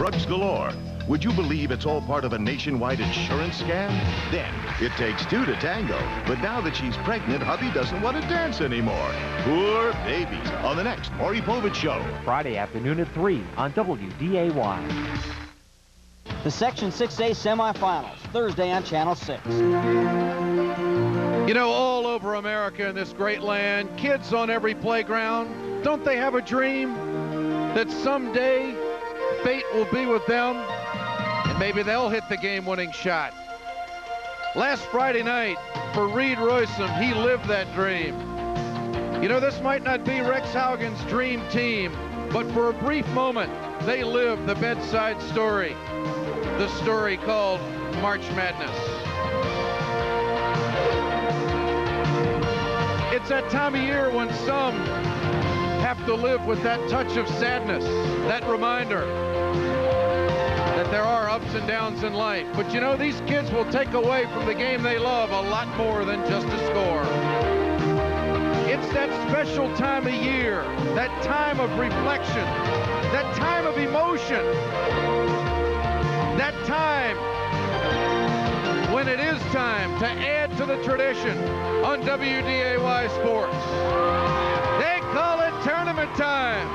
drugs galore. Would you believe it's all part of a nationwide insurance scam? Then, it takes two to tango. But now that she's pregnant, hubby doesn't want to dance anymore. Poor baby. On the next Maury Povich Show. Friday afternoon at 3 on WDAY. The Section 6A semifinals, Thursday on Channel 6. You know, all over America in this great land, kids on every playground, don't they have a dream that someday fate will be with them and maybe they'll hit the game-winning shot? Last Friday night, for Reed Roysum, he lived that dream. You know, this might not be Rex Haugen's dream team, but for a brief moment, they lived the bedside story. The story called March Madness. It's that time of year when some have to live with that touch of sadness, that reminder that there are ups and downs in life. But you know, these kids will take away from the game they love a lot more than just a score. It's that special time of year, that time of reflection, that time of emotion, that time when it is time to add to the tradition on WDAY Sports. They call it tournament time,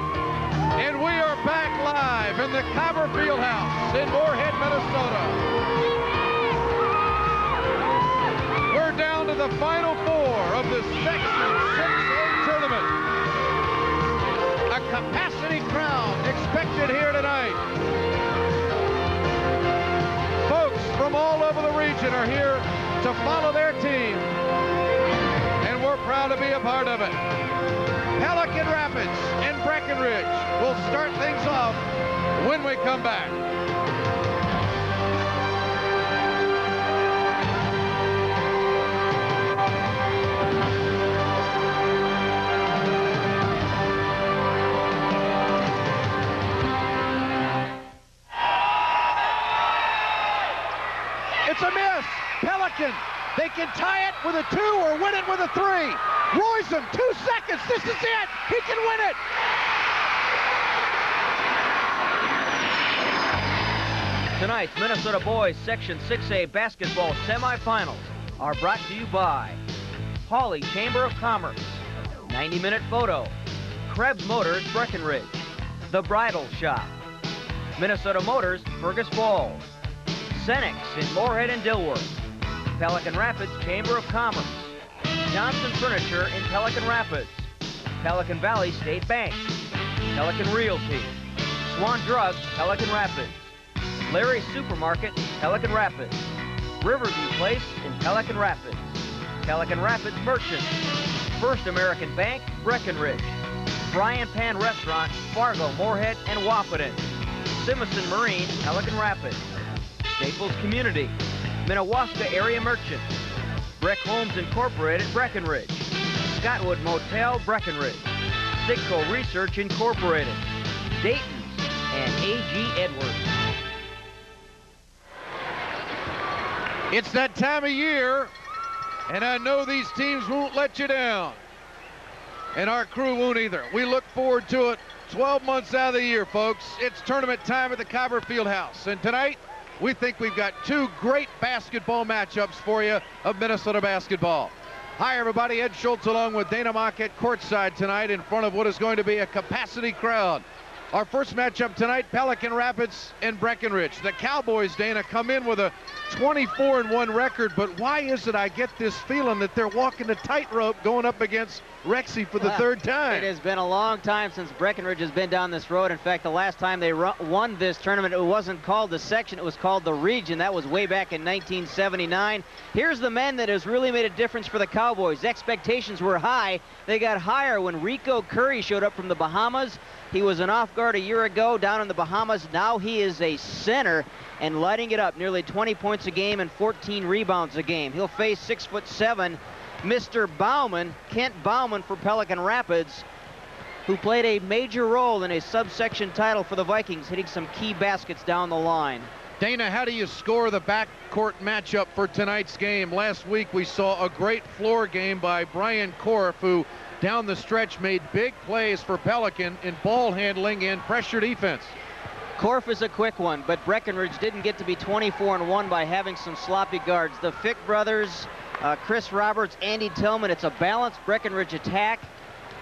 and we are back live in the Cobber Fieldhouse in Morehead, Minnesota. We're down to the final four of the Section 6A tournament. A capacity crowd expected here tonight. Folks from all over the region are here to follow their team, and we're proud to be a part of it. Pelican Rapids and Breckenridge will start things off when we come back. It's a miss. Pelican, they can tie it with a 2 or win it with a 3. Roysum, 2 seconds. This is it. He can win it. Tonight's Minnesota Boys Section 6A basketball semifinals are brought to you by Hawley Chamber of Commerce, 90-Minute Photo, Krebs Motors Breckenridge, The Bridal Shop, Minnesota Motors Fergus Falls, Cenex in Morehead and Dilworth, Pelican Rapids Chamber of Commerce, Johnson Furniture in Pelican Rapids, Pelican Valley State Bank, Pelican Realty, Swan Drugs, Pelican Rapids, Larry's Supermarket, Pelican Rapids, Riverview Place in Pelican Rapids, Pelican Rapids Merchants, First American Bank, Breckenridge, Fry and Pan Restaurant, Fargo, Morehead, and Wahpeton, Simison Marine, Pelican Rapids, Staples Community, Minnewaska Area Merchants, Breck Homes Incorporated, Breckenridge, Scottwood Motel, Breckenridge, Sigco Research Incorporated, Dayton's, and A.G. Edwards. It's that time of year, and I know these teams won't let you down. And our crew won't either. We look forward to it 12 months out of the year, folks. It's tournament time at the Cobber Fieldhouse. And tonight, we think we've got 2 great basketball matchups for you of Minnesota basketball. Hi, everybody. Ed Schultz along with Dana Mock at courtside tonight in front of what is going to be a capacity crowd. Our first matchup tonight, Pelican Rapids and Breckenridge. The Cowboys, Dana, come in with a 24-1 record, but why is it I get this feeling that they're walking the tightrope going up against Rexy for the third time? It has been a long time since Breckenridge has been down this road. In fact, the last time they won this tournament, it wasn't called the section, it was called the region. That was way back in 1979. Here's the man that has really made a difference for the Cowboys. Expectations were high. They got higher when Rico Curry showed up from the Bahamas. He was an off guard a year ago down in the Bahamas. Now he is a center and lighting it up. Nearly 20 points a game and 14 rebounds a game. He'll face 6'7", Mr. Bauman, Kent Bauman for Pelican Rapids, who played a major role in a subsection title for the Vikings, hitting some key baskets down the line. Dana, how do you score the backcourt matchup for tonight's game? Last week we saw a great floor game by Brian Korf, who down the stretch made big plays for Pelican in ball handling and pressure defense. Korf is a quick one, but Breckenridge didn't get to be 24-1 by having some sloppy guards. The Fick brothers, Chris Roberts, Andy Tillman, it's a balanced Breckenridge attack.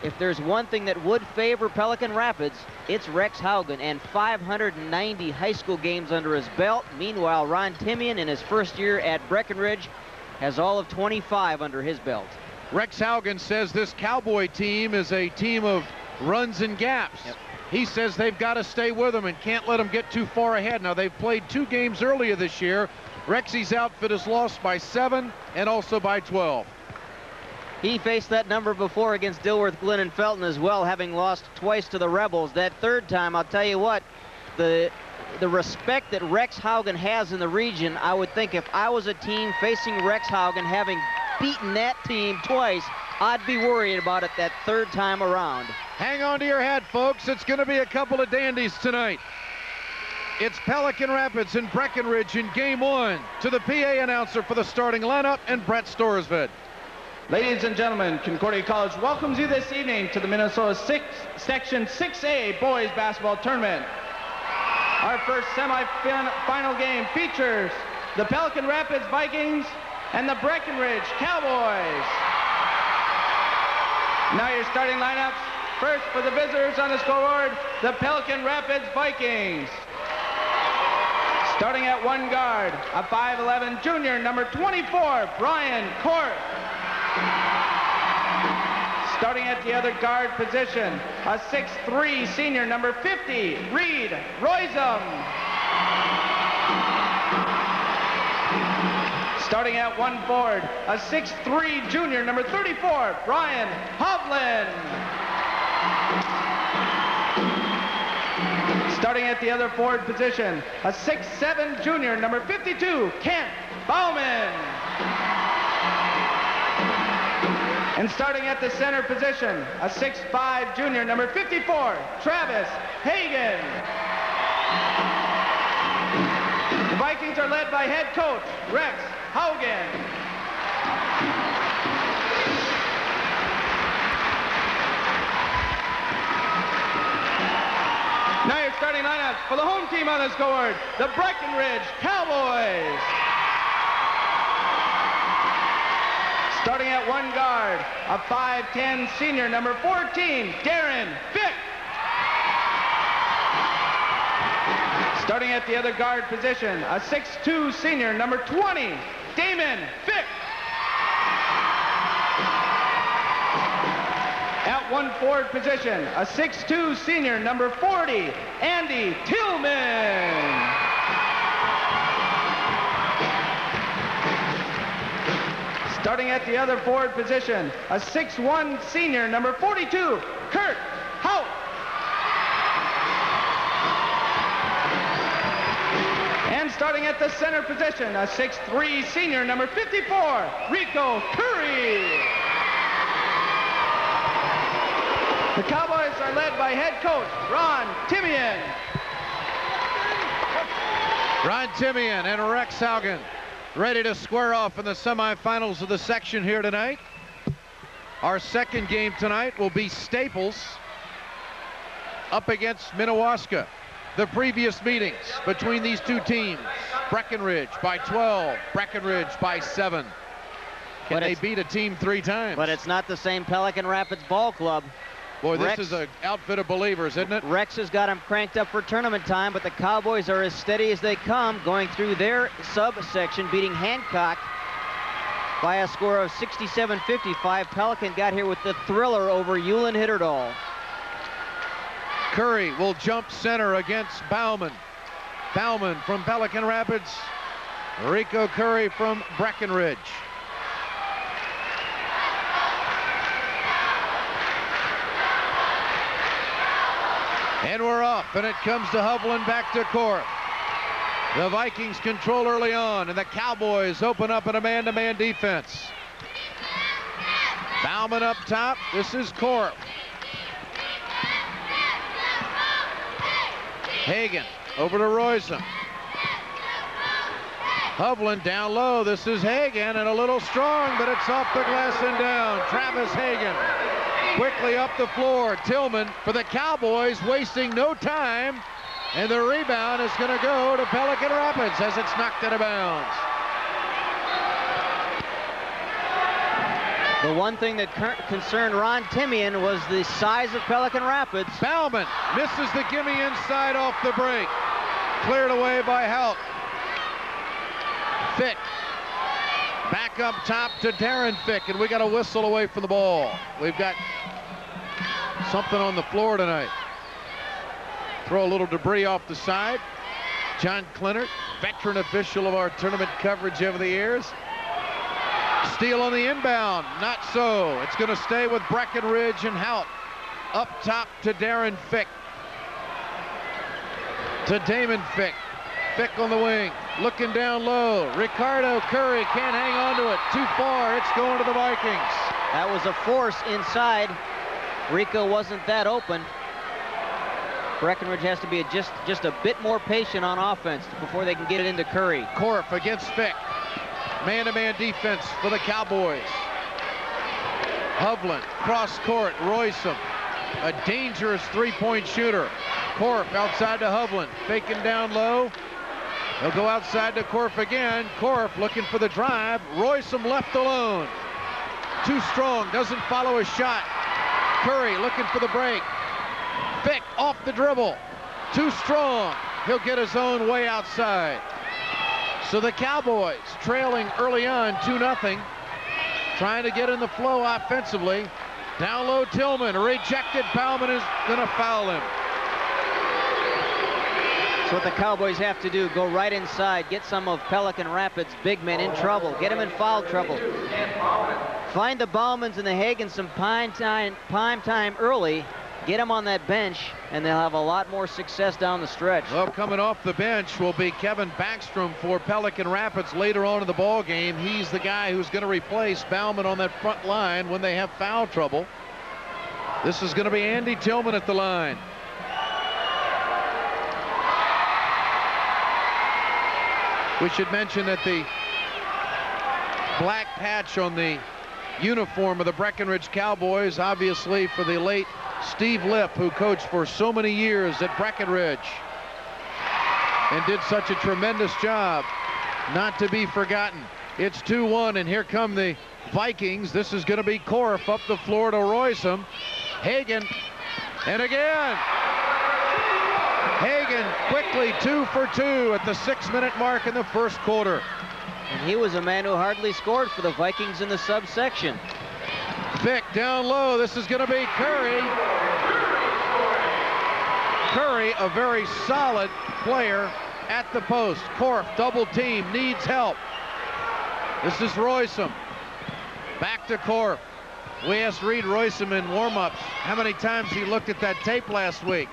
If there's one thing that would favor Pelican Rapids, it's Rex Haugen and 590 high school games under his belt. Meanwhile, Ron Timian in his first year at Breckenridge has all of 25 under his belt. Rex Haugen says this Cowboy team is a team of runs and gaps. Yep. He says they've got to stay with them and can't let them get too far ahead. Now, they've played 2 games earlier this year. Rexy's outfit has lost by 7 and also by 12. He faced that number before against Dilworth, Glenn, and Felton as well, having lost twice to the Rebels. That third time, I'll tell you what, the respect that Rex Haugen has in the region, I would think if I was a team facing Rex Haugen, having beaten that team twice, I'd be worried about it that third time around. Hang on to your hat, folks. It's going to be a couple of dandies tonight. It's Pelican Rapids and Breckenridge in game 1. To the PA announcer for the starting lineup, and Brett Storsved. Ladies and gentlemen, Concordia College welcomes you this evening to the Minnesota Section 6A Boys Basketball Tournament. Our first semifinal game features the Pelican Rapids Vikings and the Breckenridge Cowboys. Now your starting lineups. First, for the visitors on the scoreboard, the Pelican Rapids Vikings. Starting at one guard, a 5'11 junior, number 24, Brian Korf. Starting at the other guard position, a 6'3 senior, number 50, Reed Roisum. Starting at one forward, a 6'3 junior, number 34, Brian Hovland. Starting at the other forward position, a 6'7 junior, number 52, Kent Bauman. And starting at the center position, a 6'5 junior, number 54, Travis Hagan. The Vikings are led by head coach Rex Haugen. Now your starting lineups for the home team on the scoreboard, the Breckenridge Cowboys. Starting at one guard, a 5'10 senior, number 14, Darren Fick. Starting at the other guard position, a 6'2 senior, number 20, Damon Fick. At one forward position, a 6'2 senior, number 40, Andy Tillman. Starting at the other forward position, a 6'1 senior, number 42, Kurt Hout. And starting at the center position, a 6'3 senior, number 54, Rico Curry. The Cowboys are led by head coach Ron Timian. Ron Timian and Rex Haugen ready to square off in the semifinals of the section here tonight. Our second game tonight will be Staples up against Minnewaska. The previous meetings between these two teams, Breckenridge by 12, Breckenridge by 7. Can they beat a team 3 times? But it's not the same Pelican Rapids ball club. Boy, this is an outfit of believers, isn't it? Rex has got them cranked up for tournament time, but the Cowboys are as steady as they come, going through their subsection, beating Hancock by a score of 67-55. Pelican got here with the thriller over Ulen Hitterdal. Curry will jump center against Bauman. Bauman from Pelican Rapids. Rico Curry from Breckenridge. And we're off, and it comes to Hovland, back to Korf. The Vikings control early on, and the Cowboys open up an man-to-man defense. Bauman up top. This is Korf. Hagan over to Roisum. Hovland down low. This is Hagan, and a little strong, but it's off the glass and down. Travis Hagan quickly up the floor. Tillman for the Cowboys, wasting no time, And the rebound is going to go to Pelican Rapids as it's knocked out of bounds. The one thing that concerned Ron Timian was the size of Pelican Rapids. Bauman misses the gimme inside off the break. Cleared away by Hout. Fick. Back up top to Darren Fick, and we got a whistle away from the ball. We've got something on the floor tonight. Throw a little debris off the side. John Clinert, veteran official of our tournament coverage over the years. Steal on the inbound, not so. It's going to stay with Breckenridge and Hout. Up top to Darren Fick. To Damon Fick. Fick on the wing, looking down low. Ricardo Curry can't hang on to it. Too far, it's going to the Vikings. That was a force inside. Rico wasn't that open. Breckenridge has to be just a bit more patient on offense before they can get it into Curry. Korf against Fick. Man-to-man defense for the Cowboys. Hovland, cross court, Roysum. A dangerous three-point shooter. Korf outside to Hovland, faking down low. He'll go outside to Korf again. Korf looking for the drive. Roysum left alone. Too strong, doesn't follow his shot. Curry looking for the break. Fick off the dribble. Too strong. He'll get his own way outside. So the Cowboys trailing early on 2-0. Trying to get in the flow offensively. Down low Tillman, rejected. Bauman is going to foul him. That's what the Cowboys have to do. Go right inside. Get some of Pelican Rapids' big men in trouble. Get them in foul trouble. Find the Baumans and the Hagens some prime time early. Get them on that bench, and they'll have a lot more success down the stretch. Well, coming off the bench will be Kevin Backstrom for Pelican Rapids later on in the ball game. He's the guy who's going to replace Bauman on that front line when they have foul trouble. This is going to be Andy Tillman at the line. We should mention that the black patch on the uniform of the Breckenridge Cowboys, obviously for the late Steve Lipp, who coached for so many years at Breckenridge and did such a tremendous job, not to be forgotten. It's 2-1, and here come the Vikings. This is going to be Korf up the floor to Roysum. Hagen, and again. Hagen quickly 2 for 2 at the 6-minute mark in the first quarter. And he was a man who hardly scored for the Vikings in the subsection. Fick down low. This is going to be Curry. Curry, a very solid player at the post. Korf, double team, needs help. This is Roysum. Back to Korf. We asked Reed Roysum in warm-ups how many times he looked at that tape last week.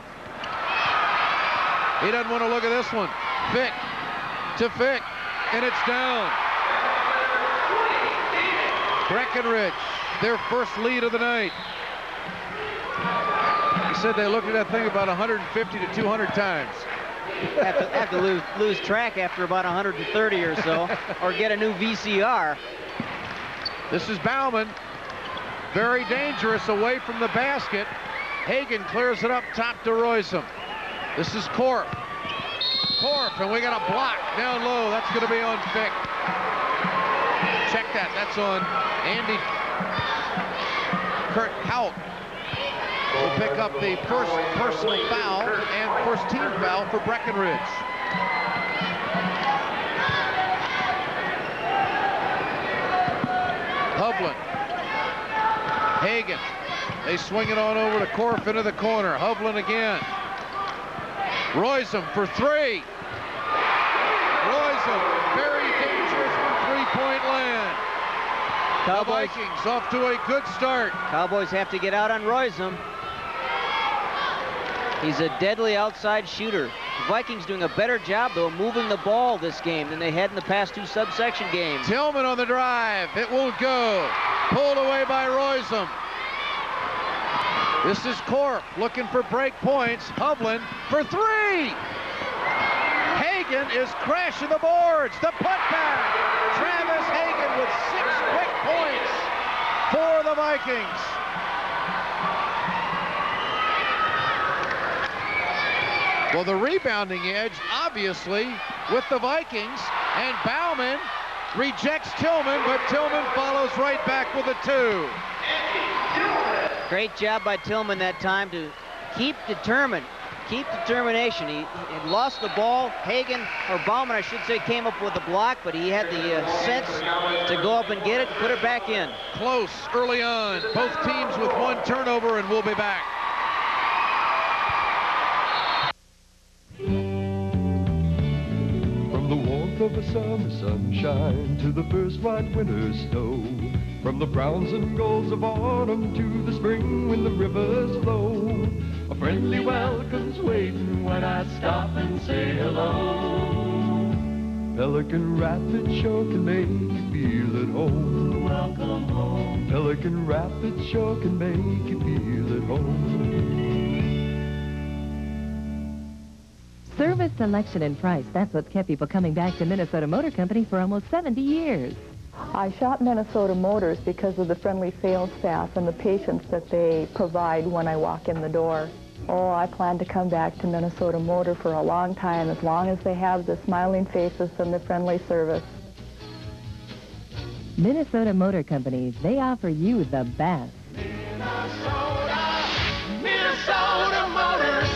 He doesn't want to look at this one. Fick to Fick, and it's down. Breckenridge, their first lead of the night. He said they looked at that thing about 150 to 200 times. Have to lose track after about 130 or so, or get a new VCR. This is Bauman. Very dangerous away from the basket. Hagen clears it up top to Roysum. This is Korf. Korf, and we got a block down low. That's going to be on Fick. Check that. That's on Andy. Kurt Hout will pick up the first personal foul and first team foul for Breckenridge. Hovland. Hagen. They swing it on over to Korf into the corner. Hovland again. Roysum for three. Roysum, very dangerous from three-point land. Cowboys, the Vikings off to a good start. Cowboys have to get out on Roysum. He's a deadly outside shooter. The Vikings doing a better job, though, of moving the ball this game than they had in the past two subsection games. Tillman on the drive. It won't go. Pulled away by Roysum. This is Korf looking for break points. Hovland for three. Hagen is crashing the boards. The putback. Travis Hagen with 6 quick points for the Vikings. Well, the rebounding edge, obviously, with the Vikings. And Bauman rejects Tillman, but Tillman follows right back with a 2. Great job by Tillman that time to keep determination. He had lost the ball. Hagen, or Bauman, I should say, came up with the block, but he had the sense to go up and get it and put it back in. Close early on. Both teams with 1 turnover, and we'll be back. From the warmth of a summer sunshine to the first white winter snow, from the browns and golds of autumn to the spring when the rivers flow, a friendly welcome's waiting when I stop and say hello. Pelican Rapids sure can make you feel at home. Welcome home. Pelican Rapids sure can make you feel at home. Service, selection, and price. That's what's kept people coming back to Minnesota Motor Company for almost 70 years. I shop Minnesota Motors because of the friendly sales staff and the patience that they provide when I walk in the door. Oh, I plan to come back to Minnesota Motor for a long time, as long as they have the smiling faces and the friendly service. Minnesota Motor Company, they offer you the best. Minnesota Motors.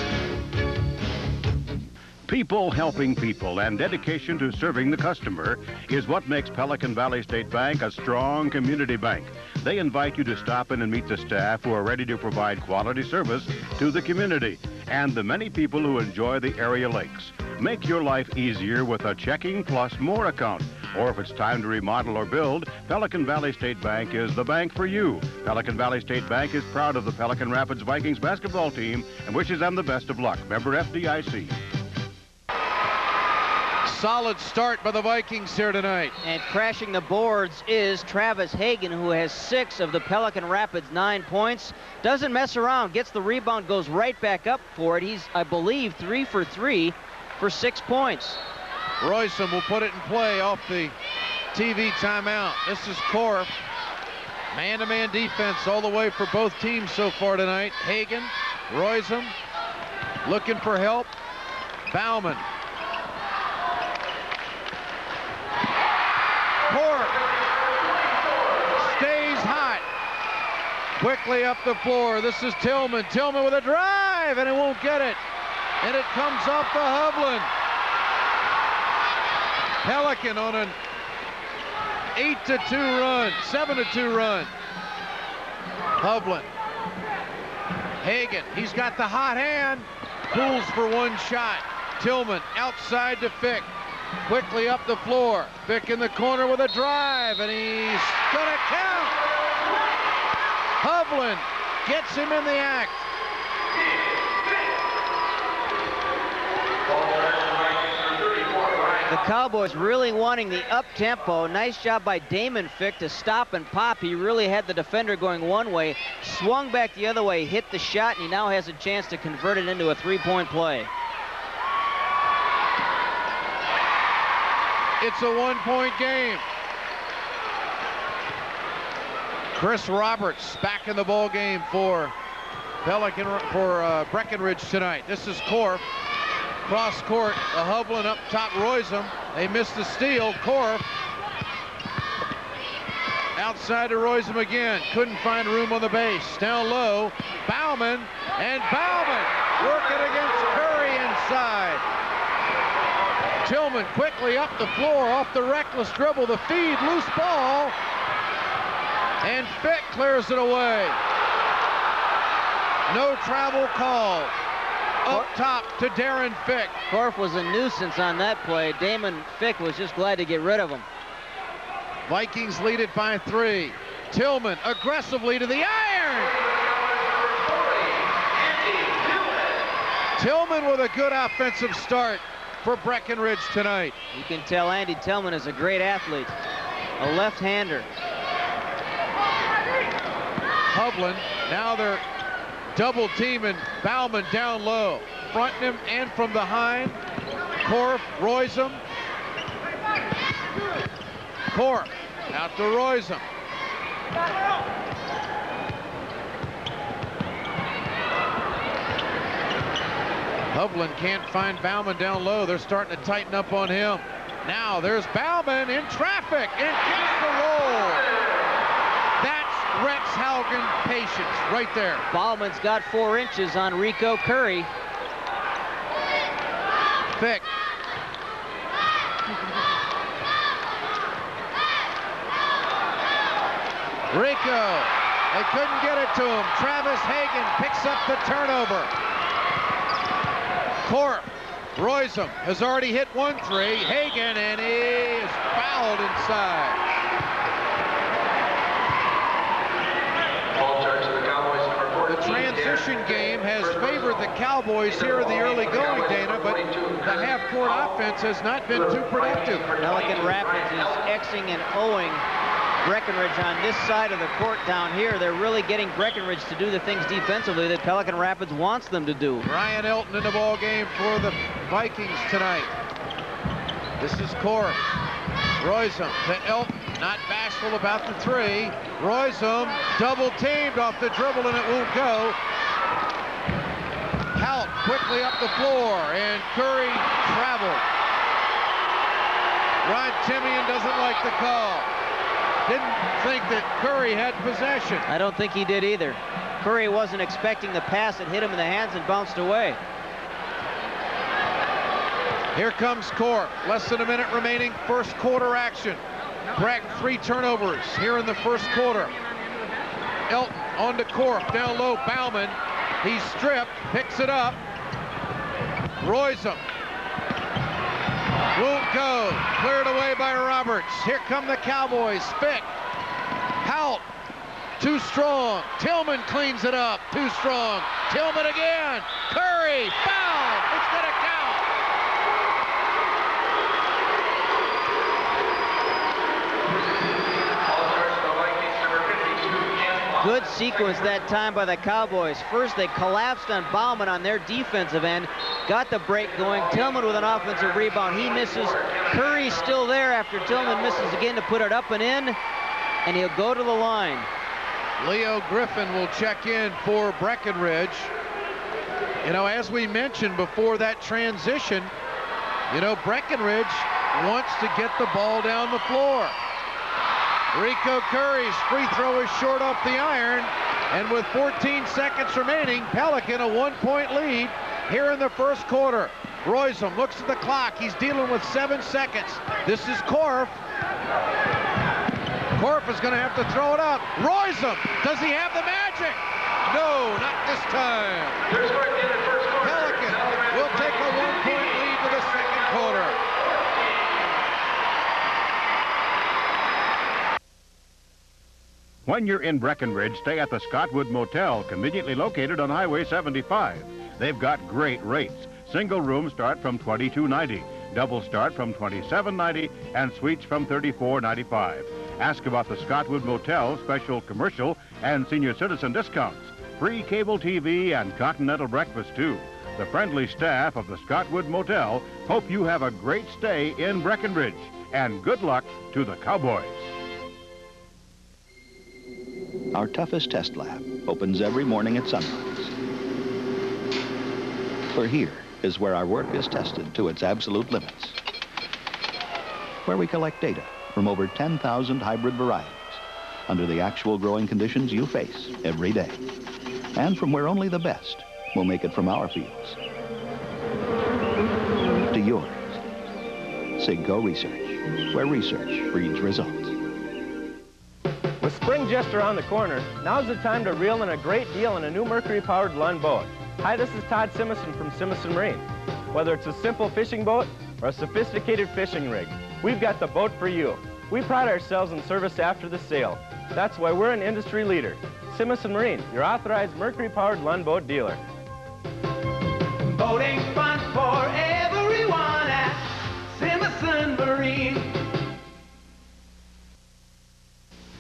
People helping people and dedication to serving the customer is what makes Pelican Valley State Bank a strong community bank. They invite you to stop in and meet the staff who are ready to provide quality service to the community and the many people who enjoy the area lakes. Make your life easier with a Checking Plus More account. Or if it's time to remodel or build, Pelican Valley State Bank is the bank for you. Pelican Valley State Bank is proud of the Pelican Rapids Vikings basketball team and wishes them the best of luck. Member FDIC. Solid start by the Vikings here tonight. And crashing the boards is Travis Hagen, who has 6 of the Pelican Rapids 9 points. Doesn't mess around, gets the rebound, goes right back up for it. He's, I believe, 3 for 3 for 6 points. Royston will put it in play off the TV timeout. This is Korf. Man-to-man defense all the way for both teams so far tonight. Hagen, Royston looking for help. Bauman. Korf stays hot. Quickly up the floor. This is Tillman. Tillman with a drive, and it won't get it. And it comes off the Hovland. Pelican on an 8-2 run, 7-2 run. Hovland. Hagen, he's got the hot hand. Pulls for one shot. Tillman outside to Fick. Quickly up the floor. Fick in the corner with a drive, and he's gonna count. Hovland gets him in the act. The Cowboys really wanting the up-tempo. Nice job by Damon Fick to stop and pop. He really had the defender going one way, swung back the other way, hit the shot, and he now has a chance to convert it into a 3-point play. It's a 1-point game. Chris Roberts back in the ball game for Breckenridge tonight. This is Korf. Cross court, the Hovland up top, Royston. They missed the steal. Korf outside to Royston again. Couldn't find room on the base. Down low, Bauman, and Bauman working against Curry inside. Tillman quickly up the floor off the reckless dribble. The feed, loose ball, and Fick clears it away. No travel call. Up top to Darren Fick. Korf was a nuisance on that play. Damon Fick was just glad to get rid of him. Vikings lead it by 3. Tillman aggressively to the iron. Tillman with a good offensive start for Breckenridge tonight. You can tell Andy Tillman is a great athlete. A left-hander. Hovland, now they're double teaming Bauman down low. Fronting him and from behind. Korf, Royston. Korf out to Royston. Hovland can't find Bauman down low. They're starting to tighten up on him. Now there's Bauman in traffic and gets the roll. That's Rex Haugen patience right there. Bauman's got 4 inches on Rico Curry. Fick. Rico. They couldn't get it to him. Travis Hagan picks up the turnover. Corp. Royzem has already hit 1 3. Hagan, and he is fouled inside. The transition game has favored the Cowboys here in the early going, Dana, but the half-court offense has not been too productive. Pelican Rapids is Xing and O'ing Breckenridge on this side of the court down here. They're really getting Breckenridge to do the things defensively that Pelican Rapids wants them to do. Ryan Elton in the ball game for the Vikings tonight. This is Corp. Royzem to Elton, not bashful about the 3. Royzem double teamed off the dribble and it won't go. Hout quickly up the floor and Curry traveled. Rod Timian doesn't like the call. Didn't think that Curry had possession. I don't think he did either. Curry wasn't expecting the pass. It hit him in the hands and bounced away. Here comes Corp. Less than a minute remaining. First quarter action. Breck 3 turnovers here in the first quarter. Elton on to Corp. Down low, Bauman. He's stripped. Picks it up. Royzem. Won't go. Cleared away by Roberts. Here come the Cowboys. Fick. Hout. Too strong. Tillman cleans it up. Too strong. Tillman again. Curry. Foul. It's going to count. Good sequence that time by the Cowboys. First, they collapsed on Bauman on their defensive end, got the break going. Tillman with an offensive rebound. He misses. Curry's still there after Tillman misses again to put it up and in, and he'll go to the line. Leo Griffin will check in for Breckenridge. You know, as we mentioned before that transition, you know, Breckenridge wants to get the ball down the floor. Rico Curry's free throw is short off the iron, and with 14 seconds remaining, Pelican a 1-point lead here in the first quarter. Royzem looks at the clock. He's dealing with 7 seconds. This is Corp. Corp is going to have to throw it up. Royzem, does he have the magic? No, not this time. Pelican will take a 1-point lead to the second quarter. When you're in Breckenridge, stay at the Scottwood Motel, conveniently located on Highway 75. They've got great rates. Single rooms start from $22.90, double start from $27.90, and suites from $34.95. Ask about the Scottwood Motel special commercial and senior citizen discounts. Free cable TV and continental breakfast, too. The friendly staff of the Scottwood Motel hope you have a great stay in Breckenridge. And good luck to the Cowboys. Our toughest test lab opens every morning at sunrise. For here is where our work is tested to its absolute limits. Where we collect data from over 10,000 hybrid varieties under the actual growing conditions you face every day. And from where only the best will make it from our fields to yours. Sigco Research, where research breeds results. With spring just around the corner, now's the time to reel in a great deal on a new Mercury-powered Lund boat. Hi, this is Todd Simison from Simison Marine. Whether it's a simple fishing boat or a sophisticated fishing rig, we've got the boat for you. We pride ourselves in service after the sale. That's why we're an industry leader. Simison Marine, your authorized Mercury-powered Lund boat dealer. Boating fun for everyone at Simison Marine.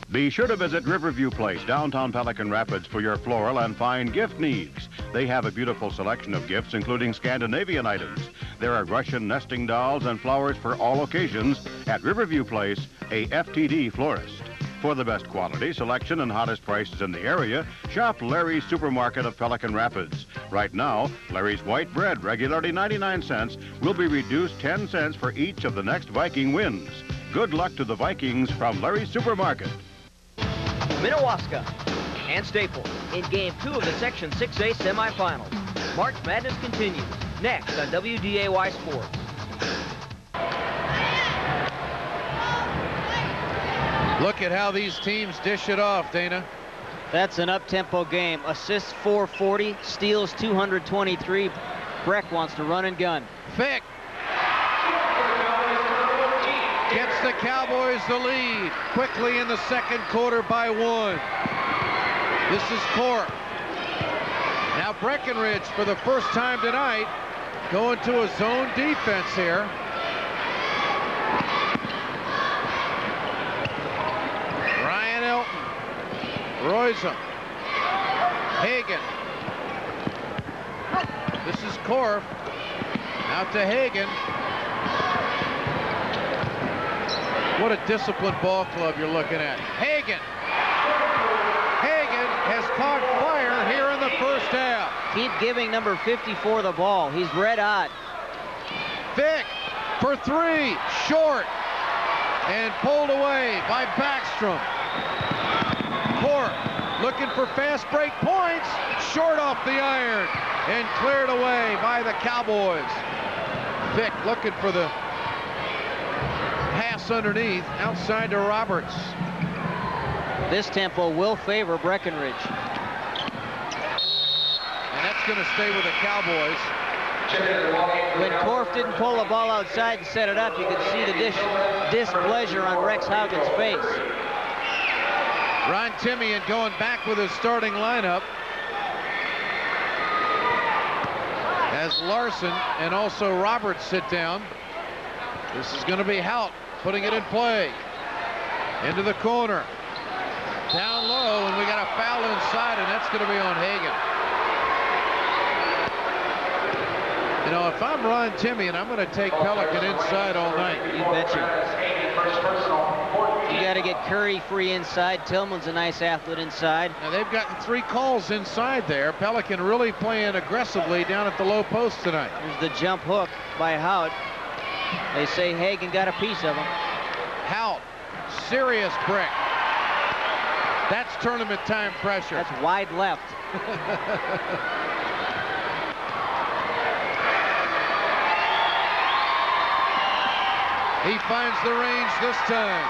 Be sure to visit Riverview Place, downtown Pelican Rapids, for your floral and fine gift needs. They have a beautiful selection of gifts, including Scandinavian items. There are Russian nesting dolls and flowers for all occasions at Riverview Place, a FTD florist. For the best quality, selection, and hottest prices in the area, shop Larry's Supermarket of Pelican Rapids. Right now, Larry's white bread, regularly 99 cents, will be reduced 10 cents for each of the next Viking wins. Good luck to the Vikings from Larry's Supermarket. Minnewaska and Staples in Game 2 of the Section 6A semifinals. March Madness continues next on WDAY Sports. Look at how these teams dish it off, Dana. That's an up-tempo game. Assists 440, steals 223. Breck wants to run and gun. Fick gets the Cowboys the lead quickly in the second quarter by 1. This is Corp. Now Breckenridge, for the first time tonight, going to a zone defense here. Ryan Elton, Royzum, Hagen. This is Corp. Out to Hagen. What a disciplined ball club you're looking at. Hagen. Hagen has caught fire here in the first half. Keep giving number 54 the ball. He's red hot. Vick for 3, short, and pulled away by Backstrom. Corp looking for fast break points, short off the iron, and cleared away by the Cowboys. Vick looking for the pass underneath, outside to Roberts. This tempo will favor Breckenridge. And that's going to stay with the Cowboys. When Korf didn't pull the ball outside and set it up, you could see the displeasure on Rex Haugen's face. Ron Timian going back with his starting lineup as Larson and also Roberts sit down. This is going to be Hout putting it in play. Into the corner. Down low, and we got a foul inside, and that's going to be on Hagen. You know, if I'm Ron Timian, I'm going to take Pelican inside all night. You betcha. You got to get Curry free inside. Tillman's a nice athlete inside. Now they've gotten 3 calls inside there. Pelican really playing aggressively down at the low post tonight. There's the jump hook by Hout. They say Hagen got a piece of him. Hout, serious break. That's tournament time pressure. That's wide left. He finds the range this time.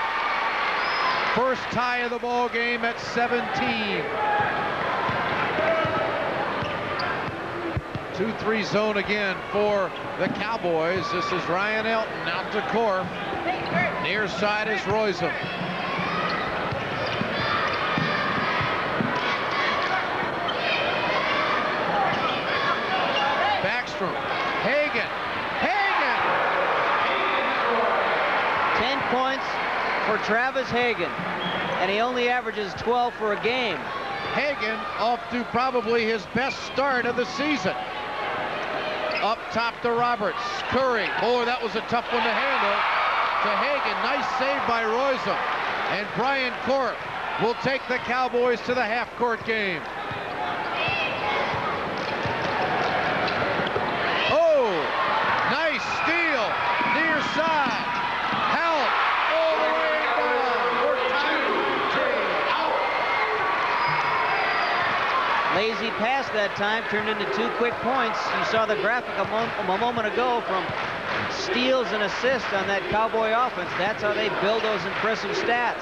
First tie of the ball game at 17. 2-3 zone again for the Cowboys. This is Ryan Elton out to Corp. Near side is Royzum. Backstrom. Hagen. 10 points for Travis Hagen, and he only averages 12 for a game. Hagen off to probably his best start of the season. Up top to Roberts. Curry. Boy, that was a tough one to handle. To Hagen. Nice save by Royzum. And Brian Corp will take the Cowboys to the half-court game. Oh, nice steal. Near side. Help all the way down. Lazy pass that time turned into 2 quick points. You saw the graphic a moment ago from steals and assists on that Cowboy offense. That's how they build those impressive stats.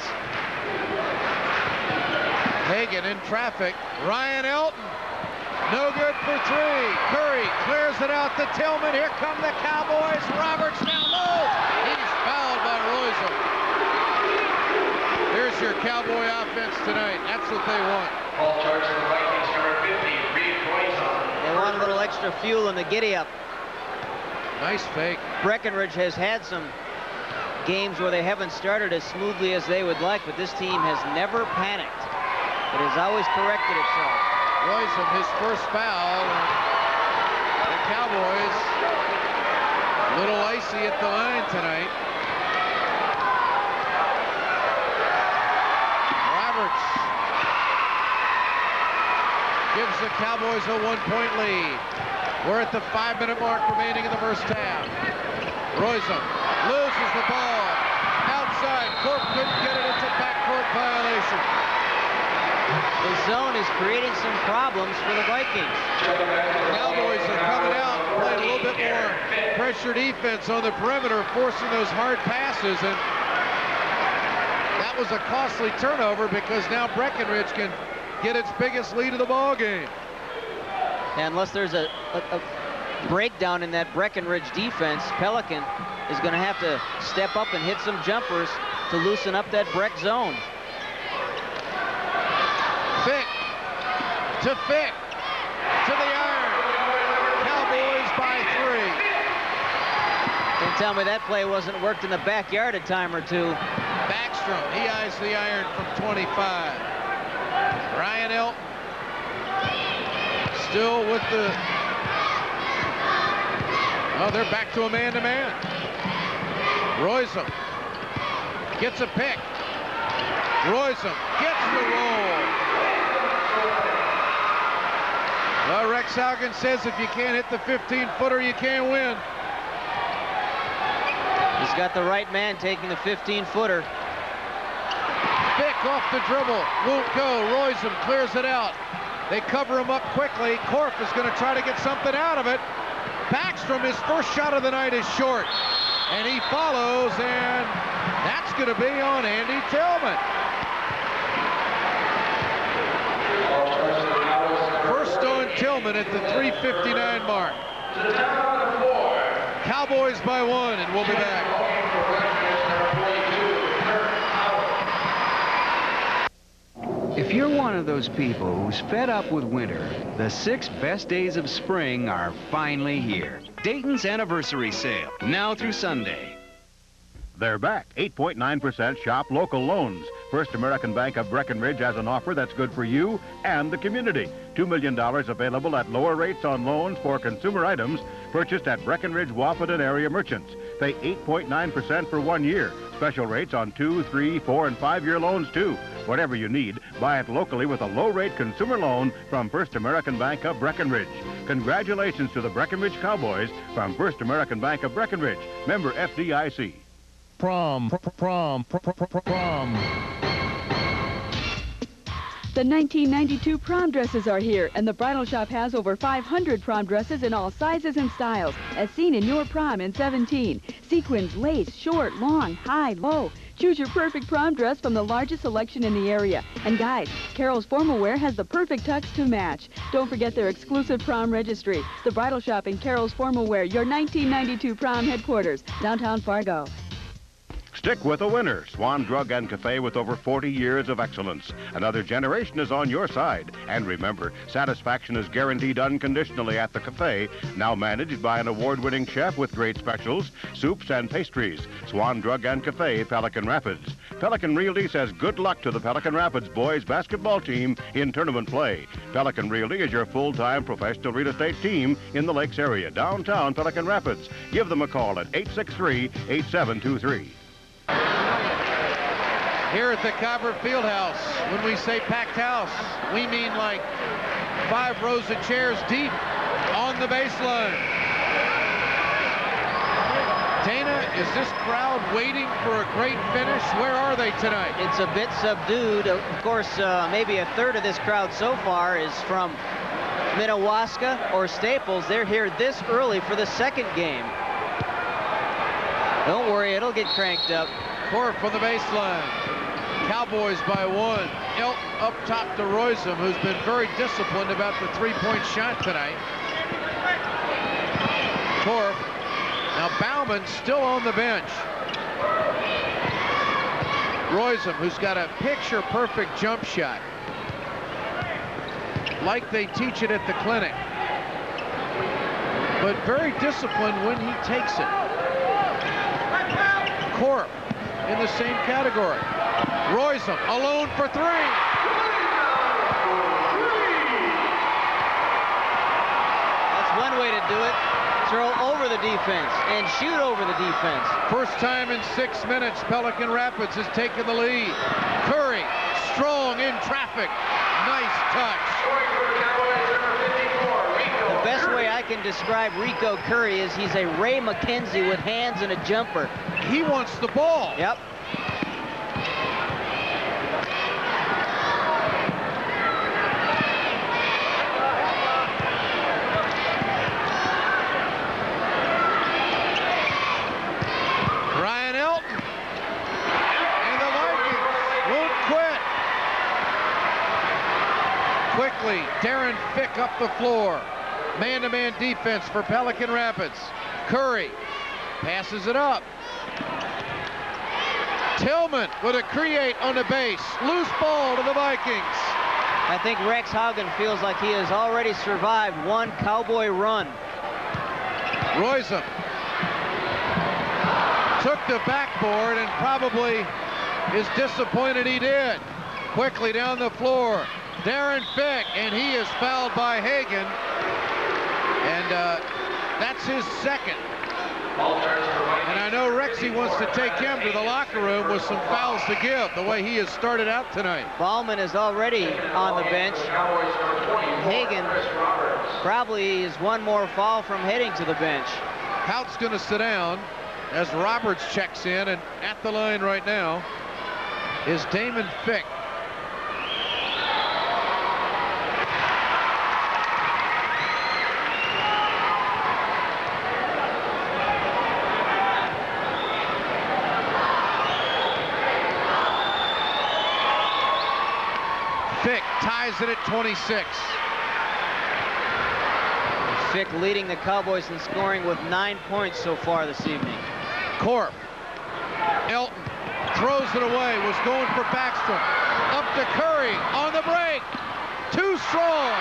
Hagen in traffic. Ryan Elton. No good for 3. Curry clears it out to Tillman. Here come the Cowboys. Roberts down low. He's fouled by Royzum. There's your Cowboy offense tonight. That's what they want. Ball charge to the Vikings, number 50, Reed Royzum. They want a little extra fuel in the giddy-up. Nice fake. Breckenridge has had some games where they haven't started as smoothly as they would like, but this team has never panicked. It has always corrected itself. Royzum, his first foul. The Cowboys a little icy at the line tonight. Roberts. gives the Cowboys a 1-point lead. We're at the 5-minute mark remaining in the first half. Royzum loses the ball. Outside, Corp couldn't get it. It's a backcourt violation. The zone is creating some problems for the Vikings. Cowboys are coming out, playing a little bit more pressure defense on the perimeter, forcing those hard passes, and that was a costly turnover because now Breckenridge can get its biggest lead of the ball game. And unless there's a breakdown in that Breckenridge defense, Pelican is going to have to step up and hit some jumpers to loosen up that Breck zone. Fick to Fick to the iron. Cowboys by 3. Don't tell me that play wasn't worked in the backyard a time or two. Backstrom, he eyes the iron from 25. Ryan Elton still with the... Oh, they're back to a man-to-man. Royzum gets a pick. Royzum gets the roll. Well, Rex Haugen says if you can't hit the 15-footer, you can't win. He's got the right man taking the 15-footer. Fick off the dribble. Won't go. Royzum clears it out. They cover him up quickly. Korf is going to try to get something out of it. Backstrom, his first shot of the night is short. And he follows, and that's going to be on Andy Tillman. First on Tillman at the 3:59 mark. Cowboys by 1, and we'll be back. If you're one of those people who's fed up with winter, the 6 best days of spring are finally here. Dayton's anniversary sale, now through Sunday. They're back. 8.9% shop local loans. First American Bank of Breckenridge has an offer that's good for you and the community. $2 million available at lower rates on loans for consumer items purchased at Breckenridge, Wahpeton area merchants. Pay 8.9% for 1 year. Special rates on 2, 3, 4, and 5-year loans, too. Whatever you need, buy it locally with a low-rate consumer loan from First American Bank of Breckenridge. Congratulations to the Breckenridge Cowboys from First American Bank of Breckenridge. Member FDIC. Prom. The 1992 prom dresses are here, and the bridal shop has over 500 prom dresses in all sizes and styles, as seen in your prom in 17. Sequins, lace, short, long, high, low. Choose your perfect prom dress from the largest selection in the area. And guys, Carol's Formal Wear has the perfect tux to match. Don't forget their exclusive prom registry. The bridal shop in Carol's Formal Wear, your 1992 prom headquarters, downtown Fargo. Stick with a winner. Swan Drug and Cafe with over 40 years of excellence. Another generation is on your side. And remember, satisfaction is guaranteed unconditionally at the cafe, now managed by an award-winning chef with great specials, soups, and pastries. Swan Drug and Cafe, Pelican Rapids. Pelican Realty says good luck to the Pelican Rapids boys basketball team in tournament play. Pelican Realty is your full-time professional real estate team in the Lakes area, downtown Pelican Rapids. Give them a call at 863-8723. Here at the Copper Fieldhouse, when we say packed house, we mean like 5 rows of chairs deep on the baseline. Dana, is this crowd waiting for a great finish? Where are they tonight? It's a bit subdued. Of course, maybe a third of this crowd so far is from Minnewaska or Staples. They're here this early for the second game. Don't worry, it'll get cranked up. Korf on the baseline. Cowboys by 1. Elton up top to Royzum, who's been very disciplined about the three-point shot tonight. Korf. Now Bauman still on the bench. Royzum, who's got a picture-perfect jump shot, like they teach it at the clinic, but very disciplined when he takes it. Korf in the same category. Royzum alone for 3. That's one way to do it. Throw over the defense and shoot over the defense. First time in 6 minutes, Pelican Rapids has taken the lead. Curry, strong in traffic. Nice touch. best way I can describe Rico Curry is he's a Ray McKenzie with hands and a jumper. He wants the ball. Yep. Ryan Elton. And the Vikings won't quit. Quickly, Darren Fick up the floor. Man-to-man defense for Pelican Rapids. Curry passes it up. Tillman with a create on the base. Loose ball to the Vikings. I think Rex Haugen feels like he has already survived one Cowboy run. Royzem took the backboard and probably is disappointed he did. Quickly down the floor. Darren Fick, and he is fouled by Hagen. And that's his second. And I know Rexy wants to take him to the locker room with some fouls to give, the way he has started out tonight. Ballman is already on the bench. Hagen probably is one more foul from heading to the bench. Hout's going to sit down as Roberts checks in, and at the line right now is Damon Fick. Fick ties it at 26. Fick leading the Cowboys in scoring with 9 points so far this evening. Corp. Elton throws it away, was going for Backstrom. Up to Curry on the break. Too strong.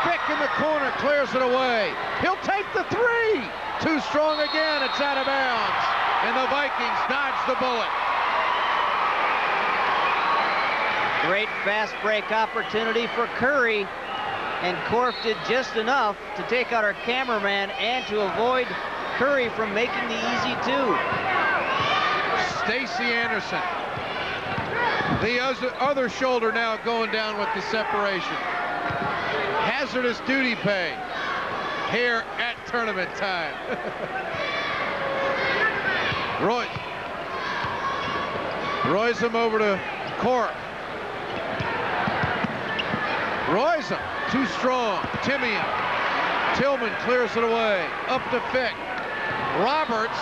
Fick in the corner clears it away. He'll take the three. Too strong again. It's out of bounds. And the Vikings dodge the bullet. Great fast break opportunity for Curry, and Korf did just enough to take out our cameraman and to avoid Curry from making the easy two. Stacy Anderson. The other shoulder now going down with the separation. Hazardous duty pay here at tournament time. Royzem over to Korf. Royzem, too strong. Tillman clears it away. Up to Fick. Roberts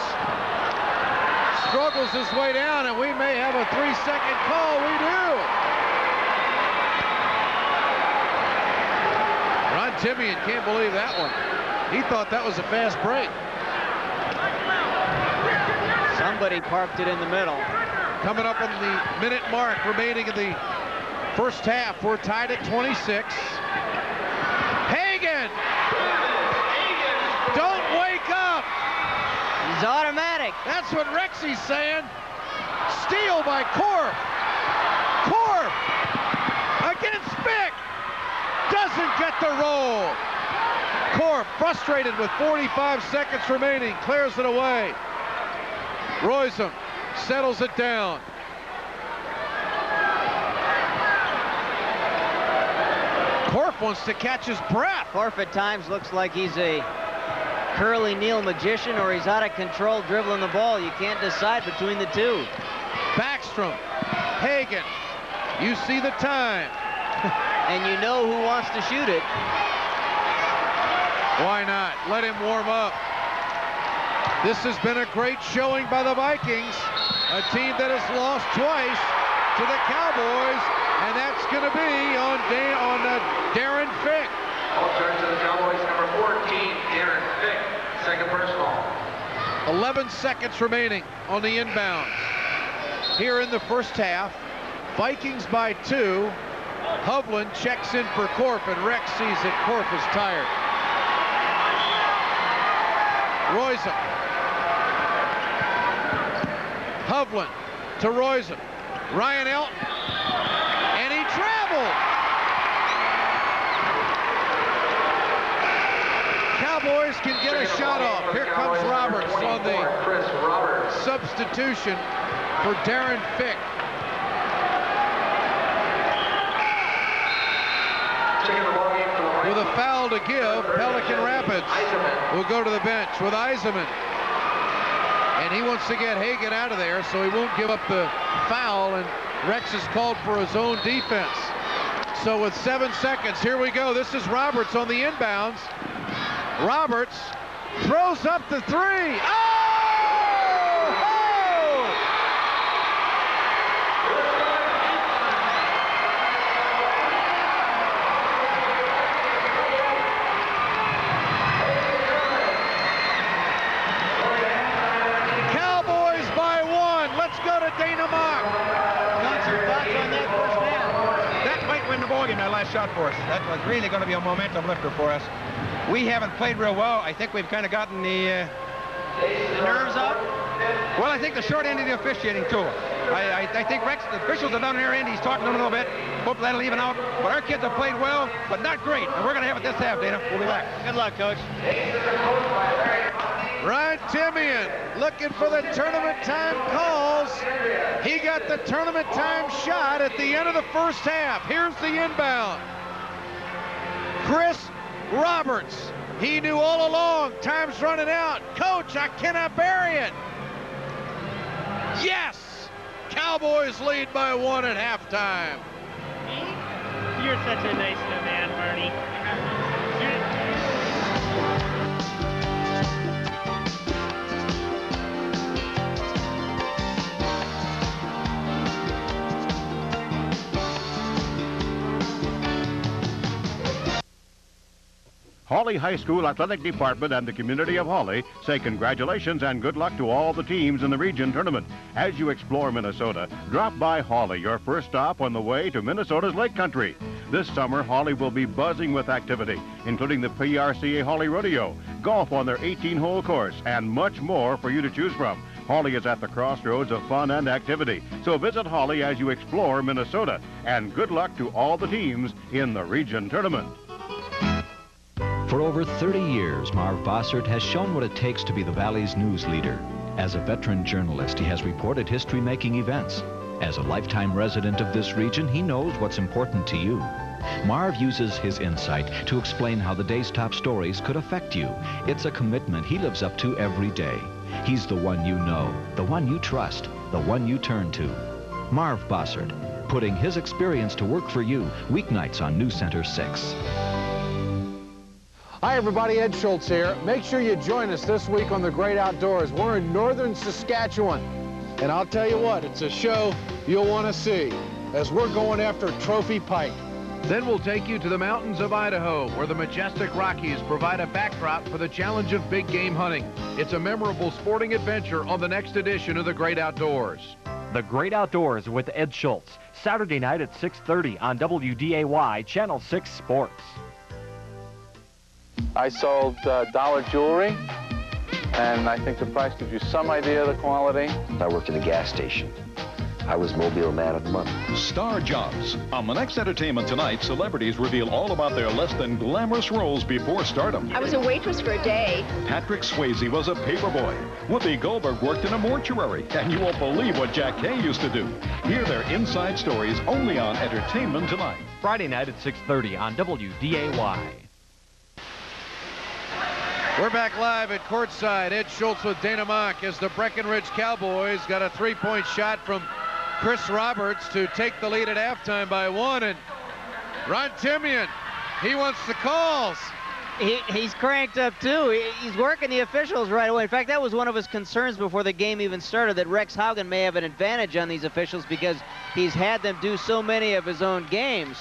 struggles his way down, and we may have a 3-second call. We do. Ron Timian can't believe that one. He thought that was a fast break. Somebody parked it in the middle. Coming up on the minute mark remaining in the first half, we're tied at 26. Hagen! Don't wake up! He's automatic. That's what Rexy's saying. Steal by Korf. Korf against Fick. Doesn't get the roll. Korf, frustrated with 45 seconds remaining, clears it away. Royzem settles it down. Korf wants to catch his breath. Korf at times looks like he's a Curly Neal magician, or he's out of control dribbling the ball. You can't decide between the two. Backstrom, Hagen, you see the time. And you know who wants to shoot it. Why not? Let him warm up. This has been a great showing by the Vikings, a team that has lost twice to the Cowboys, and that's going to be on Darren Fick. Turn to the Cowboys, number 14, Darren Fick, second personal. 11 seconds remaining on the inbounds. Here in the first half, Vikings by 2. Hovland checks in for Korf, and Rex sees that Korf is tired. Royzem. Hovland to Royzem. Ryan Elton. And he traveled. Cowboys can get a shot off. Here comes Roberts on the substitution for Darren Fick. With a foul to give, Pelican Rapids will go to the bench with Eisenman. And he wants to get Hagan out of there, so he won't give up the foul, and Rex is called for his own defense. So with 7 seconds, here we go. This is Roberts on the inbounds. Roberts throws up the three. Oh! Cowboys by 1. Let's go to Dana Mock. That might win the ball game, that last shot for us. That was really going to be a momentum lifter for us. We haven't played real well. I think we've kind of gotten the nerves up. Well, I think the short end of the officiating, too. I think Rex, the officials are down there, and he's talking to them a little bit. Hope that'll even out. But our kids have played well, but not great. And we're going to have it this half, Dana. We'll be back. Good luck, Coach. Ryan Timian looking for the tournament time calls. He got the tournament time shot at the end of the first half. Here's the inbound. Chris Roberts. He knew all along. Time's running out. Coach, I cannot bury it. Yes! Cowboys lead by 1 at halftime. You're such a nice man, Bernie. Hawley High School Athletic Department and the community of Hawley say congratulations and good luck to all the teams in the region tournament. As you explore Minnesota, drop by Hawley, your first stop on the way to Minnesota's Lake Country. This summer, Hawley will be buzzing with activity, including the PRCA Hawley Rodeo, golf on their 18-hole course, and much more for you to choose from. Hawley is at the crossroads of fun and activity, so visit Hawley as you explore Minnesota. And good luck to all the teams in the region tournament. For over 30 years, Marv Bossert has shown what it takes to be the Valley's news leader. As a veteran journalist, he has reported history-making events. As a lifetime resident of this region, he knows what's important to you. Marv uses his insight to explain how the day's top stories could affect you. It's a commitment he lives up to every day. He's the one you know, the one you trust, the one you turn to. Marv Bossert, putting his experience to work for you, weeknights on News Center 6. Hi everybody, Ed Schultz here. Make sure you join us this week on The Great Outdoors. We're in northern Saskatchewan. And I'll tell you what, it's a show you'll want to see as we're going after trophy pike. Then we'll take you to the mountains of Idaho, where the majestic Rockies provide a backdrop for the challenge of big game hunting. It's a memorable sporting adventure on the next edition of The Great Outdoors. The Great Outdoors with Ed Schultz, Saturday night at 6:30 on WDAY Channel 6 Sports. I sold dollar jewelry, and I think the price gives you some idea of the quality. I worked in a gas station. I was Mobile Man of the Month. Star Jobs. On the next Entertainment Tonight, celebrities reveal all about their less than glamorous roles before stardom. I was a waitress for a day. Patrick Swayze was a paperboy. Whoopi Goldberg worked in a mortuary. And you won't believe what Jack Kay used to do. Hear their inside stories only on Entertainment Tonight. Friday night at 6:30 on WDAY. We're back live at courtside. Ed Schultz with Dana Mock as the Breckenridge Cowboys got a three-point shot from Chris Roberts to take the lead at halftime by 1. And Ron Timian, he wants the calls. He's cranked up, too. He's working the officials right away. In fact, that was one of his concerns before the game even started, that Rex Haugen may have an advantage on these officials because he's had them do so many of his own games.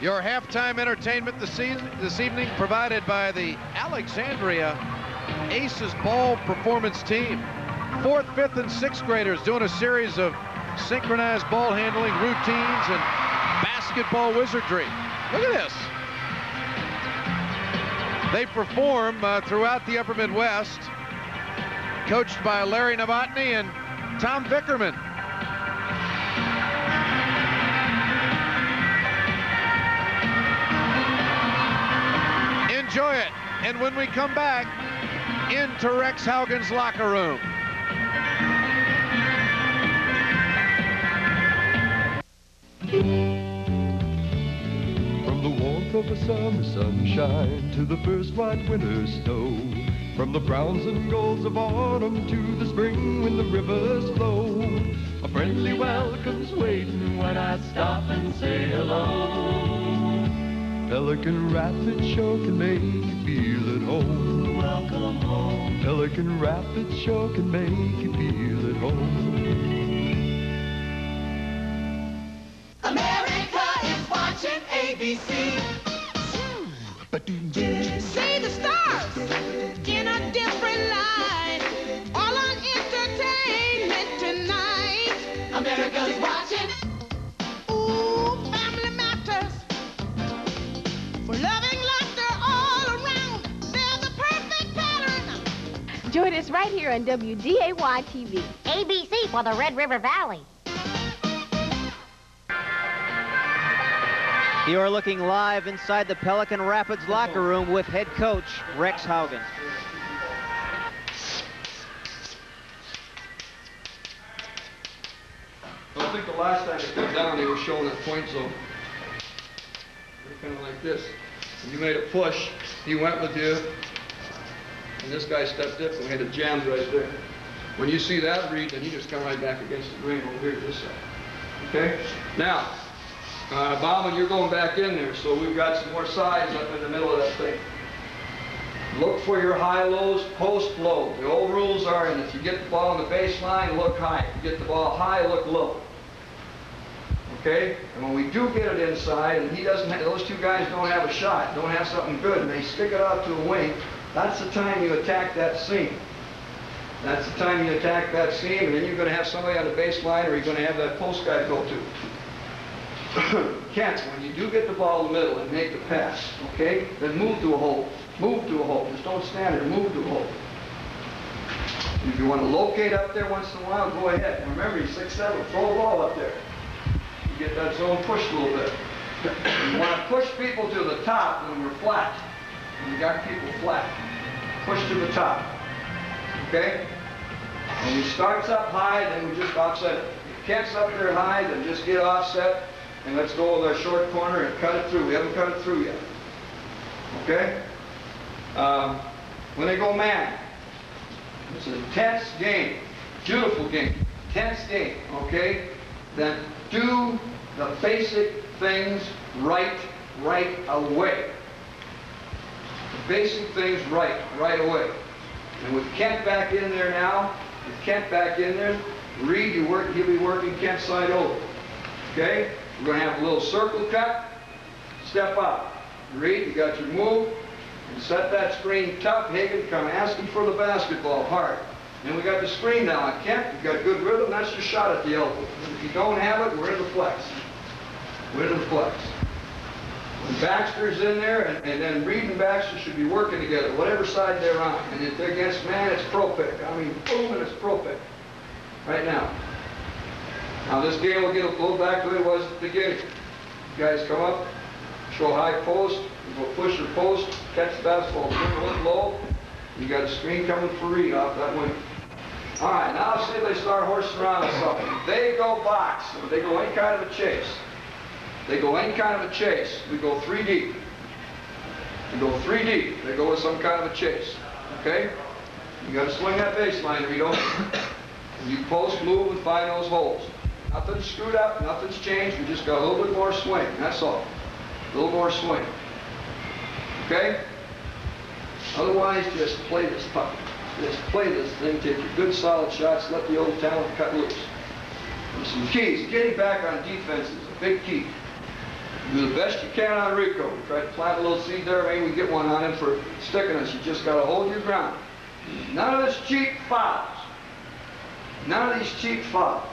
Your halftime entertainment this evening provided by the Alexandria Aces Ball Performance Team. 4th, 5th, and 6th graders doing a series of synchronized ball handling routines and basketball wizardry. Look at this. They perform throughout the Upper Midwest, coached by Larry Novotny and Tom Vickerman. Enjoy it. And when we come back, into Rex Haugen's locker room. From the warmth of a summer sunshine to the first white winter snow. From the browns and golds of autumn to the spring when the rivers flow. A friendly welcome's waiting when I stop and say hello. Pelican Rapids sure can make you feel at home. Welcome home. Pelican Rapids sure can make you feel at home. America is watching ABC. See the stars in a different light. All on entertainment tonight. America's watching. Ooh, family matters. For loving laughter all around. They're the perfect pattern. Join us right here on WDAY TV. ABC for the Red River Valley. You are looking live inside the Pelican Rapids locker room with head coach Rex Haugen. I think the last time he came down, he was showing that point zone. Kind of like this. And you made a push, he went with you, and this guy stepped up and we had it jammed right there. When you see that read, then you just come right back against the green over here to this side. Okay? Now, Bauman, you're going back in there, so we've got some more sides up in the middle of that thing. Look for your high-lows post-low. The old rules are, and if you get the ball on the baseline, look high. If you get the ball high, look low. Okay? And when we do get it inside, and he doesn't have, those two guys don't have a shot, don't have something good, and they stick it out to a wing, that's the time you attack that seam. That's the time you attack that seam, and then you're going to have somebody on the baseline, or you're going to have that post guy go to. Kent, when you do get the ball in the middle and make the pass, okay, then move to a hole. Move to a hole. Just don't stand there. Move to a hole. If you want to locate up there once in a while, go ahead. And remember, you're 6'7", throw the ball up there. You get that zone pushed a little bit. You want to push people to the top when we're flat. When you got people flat. Push to the top. Okay? When he starts up high, then we just offset it. If Kent's up there high, then just get offset. And let's go with our short corner and cut it through. We haven't cut it through yet. Okay? When they go man, it's an intense game. Beautiful game. Intense game. Okay? Then do the basic things right away. The basic things right away. And with Kent back in there now, Reed, he'll be working Kent's side over. Okay? We're going to have a little circle cut, step up. Reed, you got your move, and set that screen tough. Hagen, come asking for the basketball hard. Then we got the screen now on Kent. You got good rhythm, that's your shot at the elbow. If you don't have it, we're in the flex. We're in the flex. When Baxter's in there, and then Reed and Baxter should be working together, whatever side they're on. And if they're against man, it's pro pick. I mean, boom, and it's pro pick. Right now. Now this game will get a little back to what it was at the beginning. You guys come up, show high post, you go push your post, catch the basketball, bring it low. You got a screen coming for Reed off that wing. All right, now say they start horsing around with something. They go box, or they go any kind of a chase. They go any kind of a chase. We go 3 deep. We go 3 deep. They go with some kind of a chase. Okay? You got to swing that baseline, Rito. You post, move, and find those holes. Nothing's screwed up, nothing's changed. We just got a little bit more swing, that's all. A little more swing. Okay? Otherwise, just play this puck. Just play this thing, take your good solid shots, let the old talent cut loose. There's some keys. Getting back on defense is a big key. Do the best you can on Rico. Try to plant a little seed there, maybe we get one on him for sticking us. You just got to hold your ground. None of this cheap fouls. None of these cheap fouls.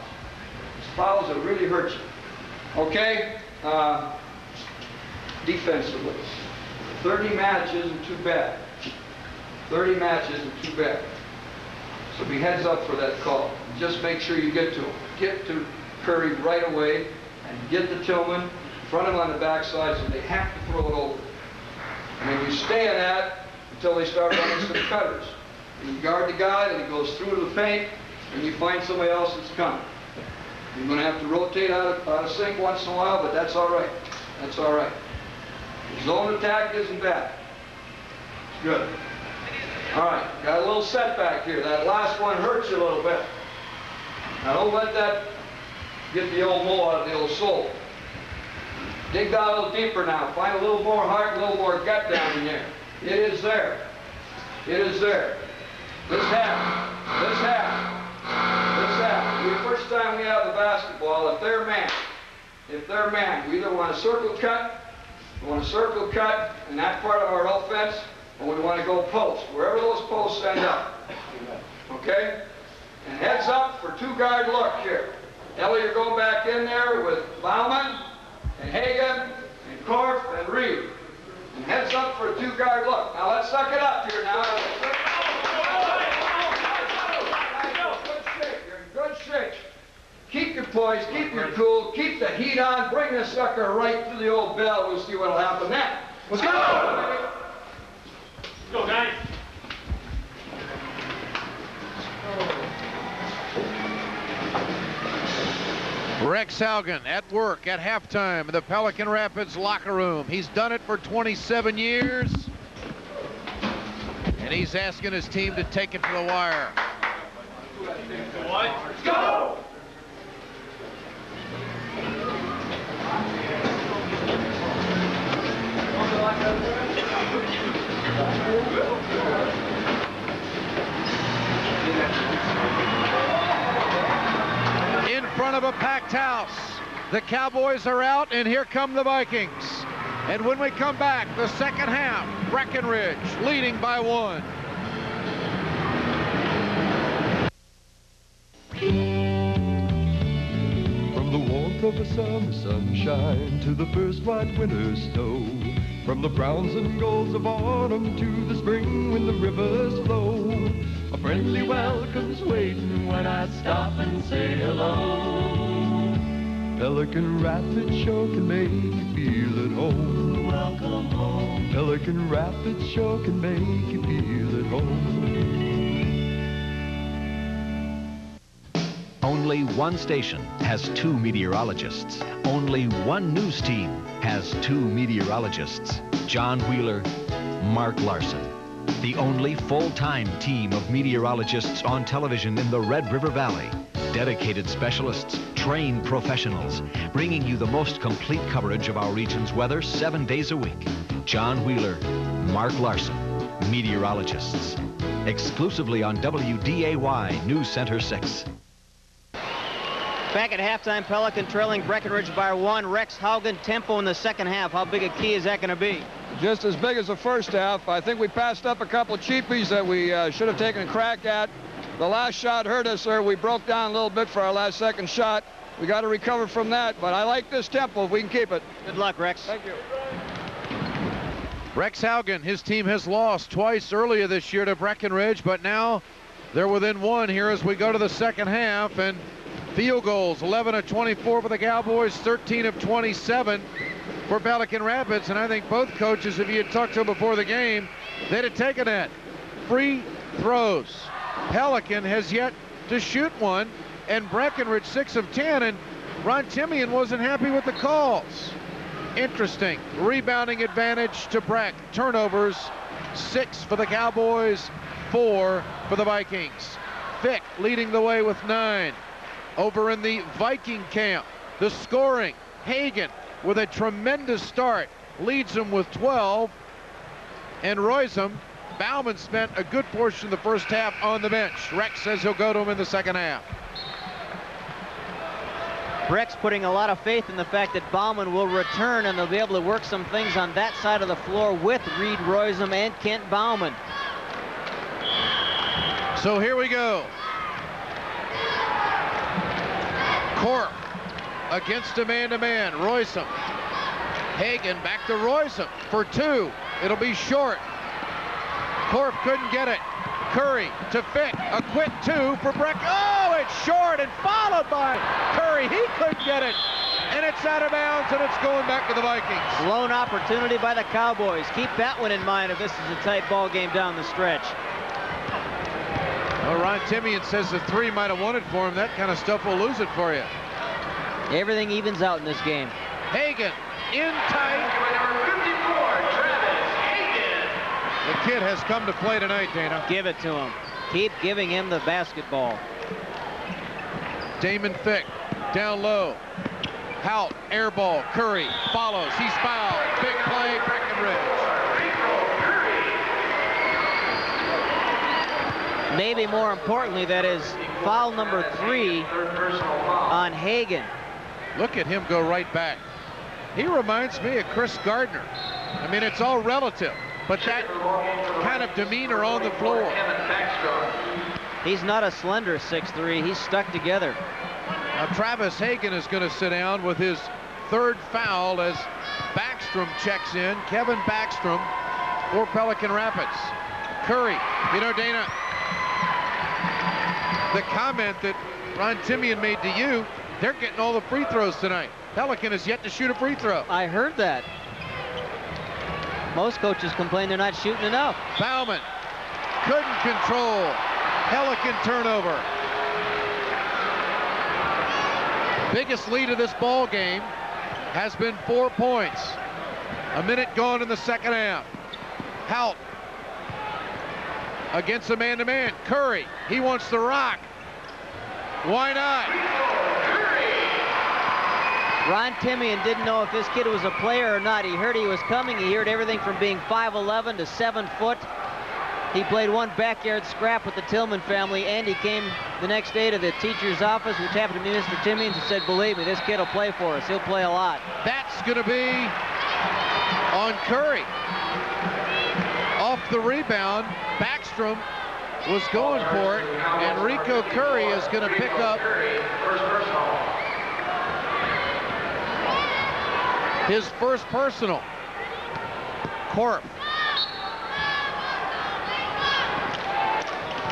Fouls that really hurt you. Okay? Defensively. 30 matches isn't too bad. 30 matches isn't too bad. So be heads up for that call. Just make sure you get to him. Get to Curry right away and get the Tillman, front him on the backside so they have to throw it over. And then you stay in that until they start running some cutters. And you guard the guy, then he goes through to the paint, and you find somebody else that's coming. You're going to have to rotate out of sync once in a while, but that's all right. That's all right. Zone attack isn't bad. Good. All right, got a little setback here. That last one hurts you a little bit. Now don't let that get the old mole out of the old soul. Dig down a little deeper now. Find a little more heart, a little more gut down in there. It is there. It is there. This half. This half. This half. The first time we have the basketball, if they're man, we either want a circle cut, in that part of our offense, or we want to go post, wherever those posts end up. Okay? And heads up for two-guard look here. Ellie, you're going back in there with Bauman and Hagan and Korf and Reed. And heads up for a two-guard look. Now let's suck it up here now. Good shape. You're in good shape. Keep your poise, keep your cool, keep the heat on, bring this sucker right to the old bell. We'll see what'll happen then. Let's go! Go, guys. Rex Haugen at work at halftime in the Pelican Rapids locker room. He's done it for 27 years. And he's asking his team to take it to the wire. Let's go! In front of a packed house, the Cowboys are out, and here come the Vikings. And when we come back, the second half, Breckenridge leading by 1. From the warmth of a summer sunshine to the first white winter snow, from the browns and golds of autumn to the spring when the rivers flow, a friendly welcome's waiting when I stop and say hello. Pelican Rapids sure can make you feel at home. Welcome home. Pelican Rapids sure can make you feel at home. Only one station has 2 meteorologists. Only one news team has 2 meteorologists. John Wheeler, Mark Larson. The only full-time team of meteorologists on television in the Red River Valley. Dedicated specialists, trained professionals, bringing you the most complete coverage of our region's weather 7 days a week. John Wheeler, Mark Larson, meteorologists. Exclusively on WDAY News Center 6. Back at halftime, Pelican trailing Breckenridge by 1. Rex Haugen, tempo in the second half. How big a key is that going to be? Just as big as the first half. I think we passed up a couple of cheapies that we should have taken a crack at. The last shot hurt us there. We broke down a little bit for our last second shot. We got to recover from that, but I like this tempo if we can keep it. Good luck, Rex. Thank you. Rex Haugen, his team has lost twice earlier this year to Breckenridge, but now they're within 1 here as we go to the second half. And field goals, 11 of 24 for the Cowboys, 13 of 27 for Pelican Rapids. And I think both coaches, if you had talked to them before the game, they'd have taken that. Free throws. Pelican has yet to shoot one, and Breckenridge 6 of 10, and Ron Timian wasn't happy with the calls. Interesting. Rebounding advantage to Breck. Turnovers, 6 for the Cowboys, 4 for the Vikings. Fick leading the way with 9. Over in the Viking camp, the scoring, Hagan with a tremendous start, leads them with 12, and Roysum, Bauman spent a good portion of the first half on the bench. Rex says he'll go to him in the second half. Breck's putting a lot of faith in the fact that Bauman will return, and they'll be able to work some things on that side of the floor with Reed Roysum and Kent Bauman. So here we go. Korf against a man-to-man. Roysum. Hagan back to Roysum for 2. It'll be short. Korf couldn't get it. Curry to Fick. A quick 2 for Breck. Oh, it's short and followed by Curry. He couldn't get it. And it's out of bounds, and it's going back to the Vikings. Lone opportunity by the Cowboys. Keep that one in mind if this is a tight ball game down the stretch. Well, Ron Timian says the 3 might have won it for him. That kind of stuff will lose it for you. Everything evens out in this game. Hagan in tight. The kid has come to play tonight, Dana. Give it to him. Keep giving him the basketball. Damon Fick down low. Hout, air ball. Curry follows. He's fouled. Big play, Breckenridge. Maybe more importantly, that is foul number 3 on Hagen. Look at him go right back. He reminds me of Chris Gardner. I mean, it's all relative, but that kind of demeanor on the floor. He's not a slender 6'3". He's stuck together. Now, Travis Hagen is going to sit down with his 3rd foul as Backstrom checks in. Kevin Backstrom for Pelican Rapids. Curry, you know, Dana, the comment that Ron Timian made to you, they're getting all the free throws tonight. Pelican has yet to shoot a free throw. I heard that. Most coaches complain they're not shooting enough. Bauman couldn't control. Pelican turnover. Biggest lead of this ball game has been 4 points. A minute gone in the second half. Hout against a man-to-man. Curry, he wants the rock. Why not? Ron Timian didn't know if this kid was a player or not. He heard he was coming. He heard everything from being 5'11" to 7 foot. He played one backyard scrap with the Tillman family, and he came the next day to the teacher's office, which happened to be Mr. Timian's, and said, believe me, this kid will play for us. He'll play a lot. That's going to be on Curry. Off the rebound, Backstrom was going for it, and Rico Curry is going to pick up his first personal. Corp.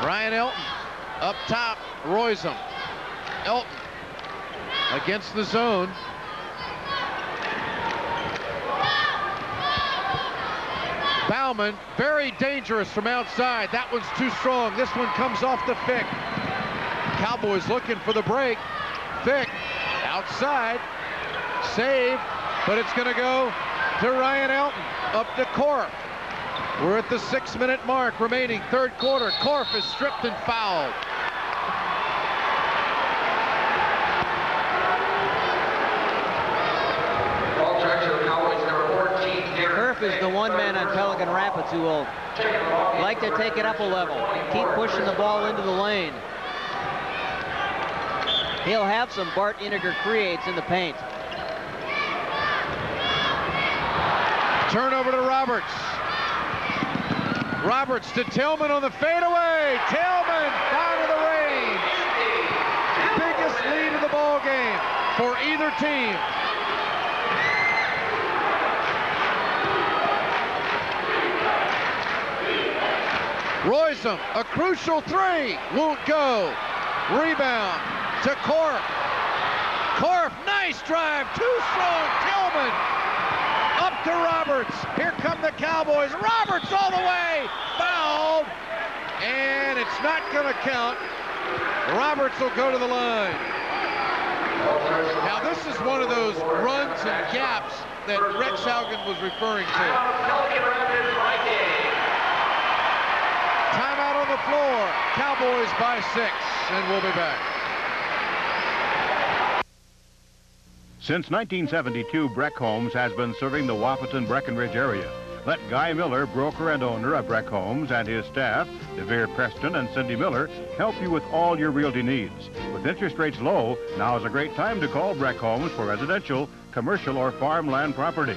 Ryan Elton up top. Royzem. Elton against the zone. Bauman, very dangerous from outside. That one's too strong. This one comes off the Fick. Cowboys looking for the break. Fick outside. Save, but it's going to go to Ryan Elton. Up to Corp. We're at the 6-minute mark remaining, 3rd quarter. Corp is stripped and fouled. Kerf is the one man on Pelican Rapids who will like to take it up a level, keep pushing the ball into the lane. He'll have some Bart Iniger creates in the paint. Turnover to Roberts. Roberts to Tillman on the fadeaway. Tillman out of the range. Biggest lead of the ball game for either team. Royzem, a crucial 3, won't go. Rebound to Corp. Corp, nice drive, too strong. Tillman up to Roberts. Here come the Cowboys. Roberts all the way, fouled, and it's not going to count. Roberts will go to the line. Now this is one of those runs and gaps that Rex Haugen was referring to. Timeout on the floor. Cowboys by 6, and we'll be back. Since 1972, Breck Homes has been serving the Wahpeton-Breckenridge area. Let Guy Miller, broker and owner of Breck Homes, and his staff, DeVere Preston and Cindy Miller, help you with all your realty needs. With interest rates low, now is a great time to call Breck Homes for residential, commercial, or farmland property.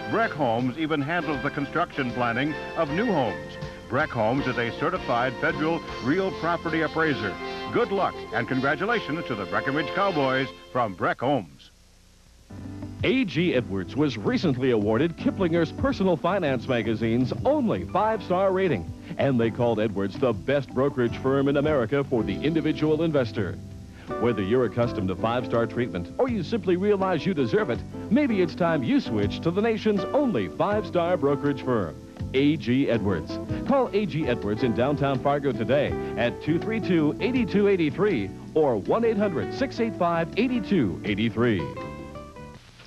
Breck Homes even handles the construction planning of new homes. Breck Homes is a certified federal real property appraiser. Good luck and congratulations to the Breckenridge Cowboys from Breck Homes. A.G. Edwards was recently awarded Kiplinger's Personal Finance Magazine's only 5-star rating, and they called Edwards the best brokerage firm in America for the individual investor. Whether you're accustomed to 5-star treatment or you simply realize you deserve it, maybe it's time you switch to the nation's only 5-star brokerage firm, A.G. Edwards. Call A.G. Edwards in downtown Fargo today at 232-8283 or 1-800-685-8283.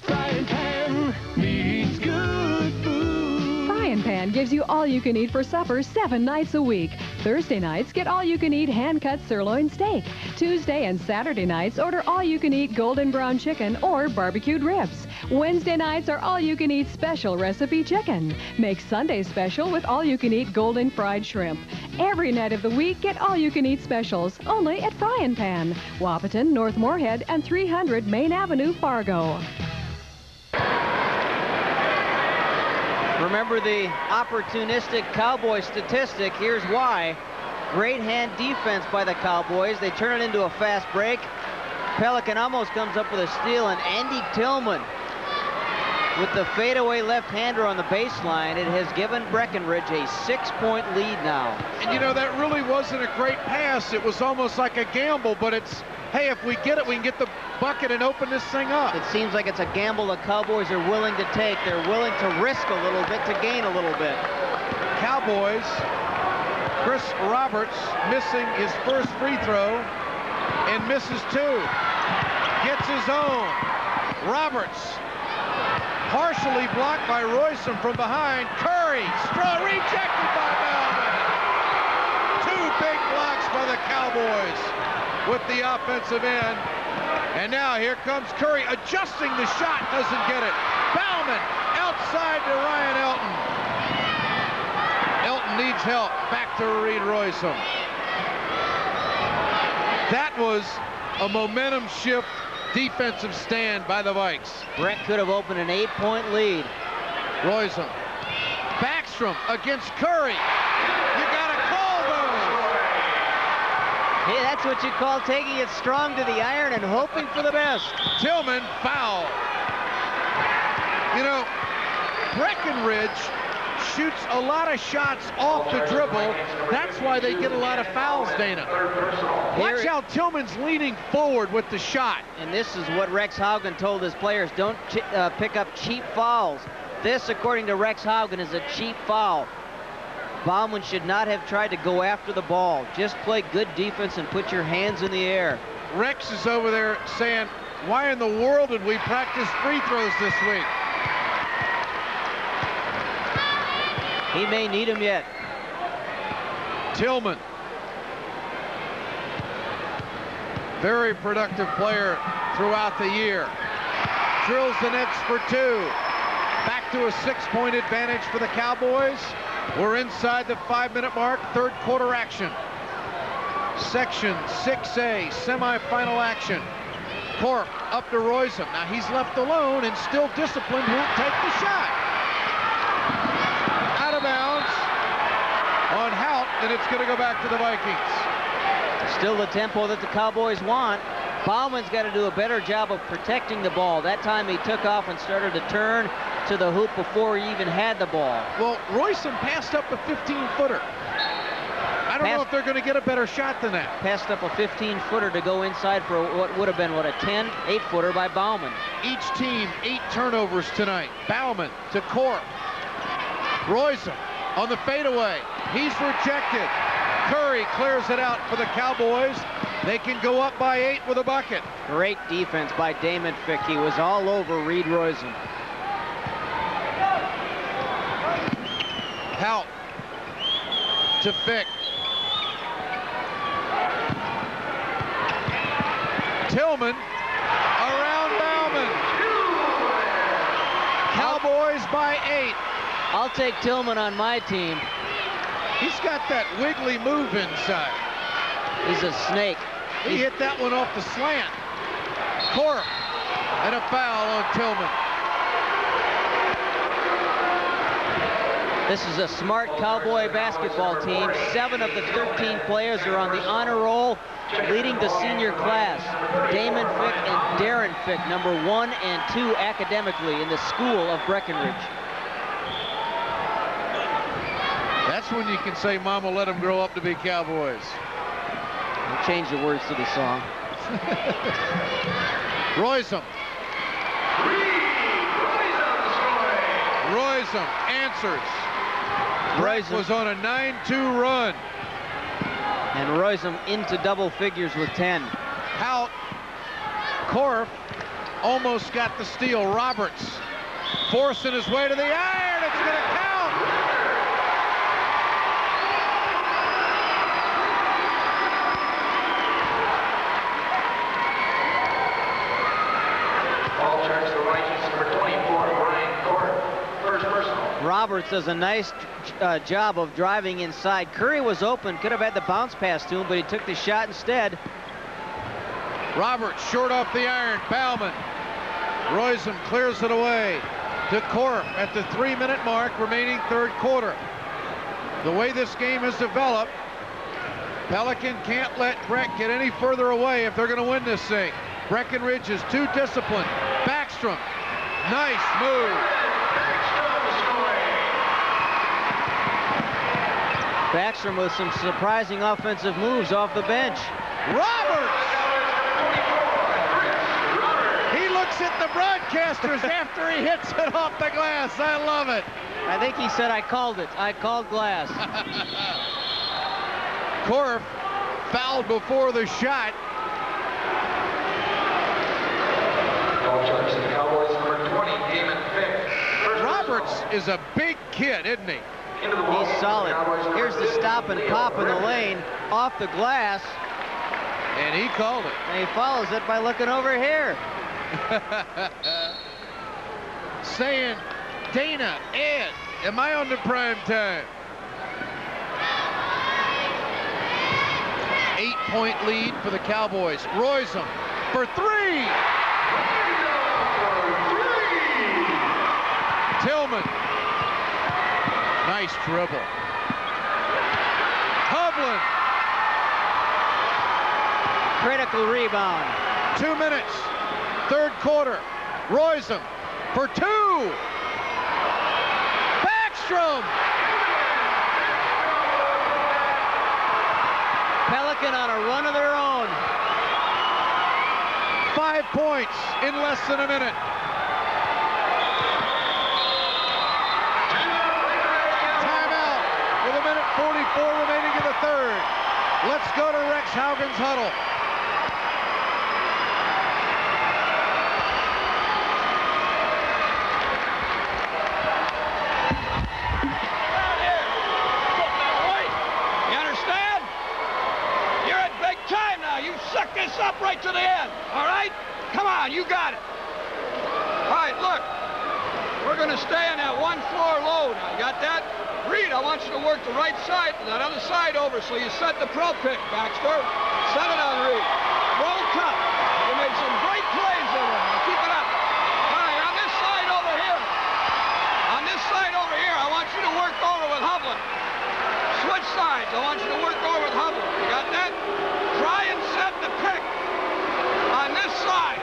Frying pan needs good food. Frying pan gives you all-you-can-eat for supper 7 nights a week. Thursday nights, get all-you-can-eat hand-cut sirloin steak. Tuesday and Saturday nights, order all-you-can-eat golden brown chicken or barbecued ribs. Wednesday nights are all-you-can-eat special recipe chicken. Make Sunday special with all-you-can-eat golden fried shrimp. Every night of the week, get all-you-can-eat specials, only at Frying Pan, Wahpeton, North Morehead, and 300 Main Avenue, Fargo. Remember the opportunistic Cowboy statistic. Here's why. Great hand defense by the Cowboys. They turn it into a fast break. Pelican almost comes up with a steal, and Andy Tillman with the fadeaway left-hander on the baseline. It has given Breckenridge a 6-point lead now. And you know, that really wasn't a great pass. It was almost like a gamble, but it's, hey, if we get it, we can get the bucket and open this thing up. It seems like it's a gamble the Cowboys are willing to take. They're willing to risk a little bit to gain a little bit. Cowboys, Chris Roberts missing his first free throw and misses 2. Gets his own. Roberts partially blocked by Royson from behind. Curry, rejected by Bauman. 2 big blocks by the Cowboys with the offensive end. And now here comes Curry, adjusting the shot, doesn't get it. Bauman outside to Ryan Elton. Elton needs help. Back to Reed Royson. That was a momentum shift defensive stand by the Vikes. Brett could have opened an 8-point lead. Royson. Backstrom against Curry. You gotta call those. Hey, that's what you call taking it strong to the iron and hoping for the best. Tillman foul. You know, Breckenridge shoots a lot of shots off the dribble. That's why they get a lot of fouls, Dana. Watch how Tillman's leaning forward with the shot. And this is what Rex Haugen told his players. Don't pick up cheap fouls. This, according to Rex Haugen, is a cheap foul. Bauman should not have tried to go after the ball. Just play good defense and put your hands in the air. Rex is over there saying, why in the world did we practice free throws this week? He may need him yet. Tillman. Very productive player throughout the year. Drills the nets for 2. Back to a 6-point advantage for the Cowboys. We're inside the 5-minute mark, third quarter action. Section 6A, semifinal action. Corp up to Royson. Now he's left alone and still disciplined, won't take the shot. Out of bounds on Hout, and it's going to go back to the Vikings. Still the tempo that the Cowboys want. Bauman's got to do a better job of protecting the ball. That time he took off and started to turn to the hoop before he even had the ball. Well, Royson passed up a 15-footer. I don't know if they're going to get a better shot than that. Passed up a 15-footer to go inside for what would have been, what, a 10, 8-footer by Bauman. Each team 8 turnovers tonight. Bauman to Corp. Royson on the fadeaway. He's rejected. Curry clears it out for the Cowboys. They can go up by 8 with a bucket. Great defense by Damon Fick. He was all over Reed Royson. Hout to Fick. Tillman around Bauman. Cowboys by 8. I'll take Tillman on my team. He's got that wiggly move inside. He's a snake. He hit that one off the slant. Corp and a foul on Tillman. This is a smart Cowboy basketball team. 7 of the 13 players are on the honor roll, leading the senior class. Damon Fick and Darren Fick, number 1 and 2 academically in the school of Breckenridge. That's when you can say, Mama, let them grow up to be Cowboys. We'll change the words to the song. Royson. Royson answers. Brett was on a 9-2 run. And Royson into double figures with 10. Hout. Corf almost got the steal. Roberts forcing his way to the iron. It's going to count. Roberts does a nice job of driving inside. Curry was open, could have had the bounce pass to him, but he took the shot instead. Roberts short off the iron. Bauman. Royson clears it away to Corp at the 3-minute mark, remaining third quarter. The way this game has developed, Pelican can't let Breck get any further away if they're going to win this thing. Breckenridge is too disciplined. Backstrom, nice move. Backstrom with some surprising offensive moves off the bench. Roberts! He looks at the broadcasters after he hits it off the glass. I love it. I think he said, I called it. I called glass. Corf fouled before the shot. Roberts is a big kid, isn't he? He's solid. Here's the stop and pop in the lane off the glass. And he called it. And he follows it by looking over here. Saying, Dana, Ed, am I on the prime time? 8-point lead for the Cowboys. Royson for 3. Tillman. Nice dribble. Hovland. Critical rebound. 2 minutes. Third quarter. Royson for 2. Backstrom. Pelican on a run of their own. 5 points in less than a minute. Timeout with 1:44 remaining in the third. Let's go to Rex Haugen's huddle. Suck this up right to the end, all right? Come on, you got it. All right, look. We're going to stay on that one floor load. You got that? Reed, I want you to work the right side and that other side over so you set the pro pick, Baxter. Set it on Reed. Roll tough. You made some great plays over there. Now keep it up. All right, on this side over here. On this side over here, I want you to work over with Hovland. Switch sides. I want you to work over with Hovland. You got that? Try and set the pick on this side.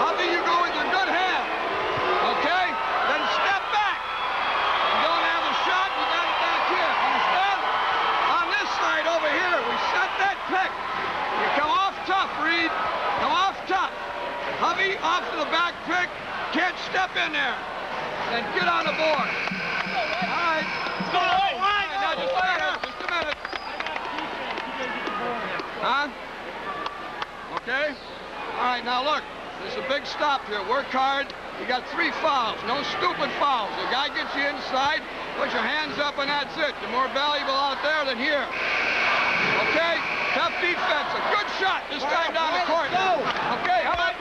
Hubby, you go with your good hand. Okay? Then step back. You don't have a shot, you got it back here. Understand? On this side over here, we set that pick. You come off tough, Reed. Come off tough. Hubby, off to the back pick. Can't step in there. Then get on the board. All right. Let's go. All right, now just a minute. Just a minute. Huh? Okay? All right, now look. There's a big stop here. Work hard. You got 3 fouls. No stupid fouls. The guy gets you inside, put your hands up, and that's it. You're more valuable out there than here. Okay? Tough defense. A good shot this time down the court. Okay, how about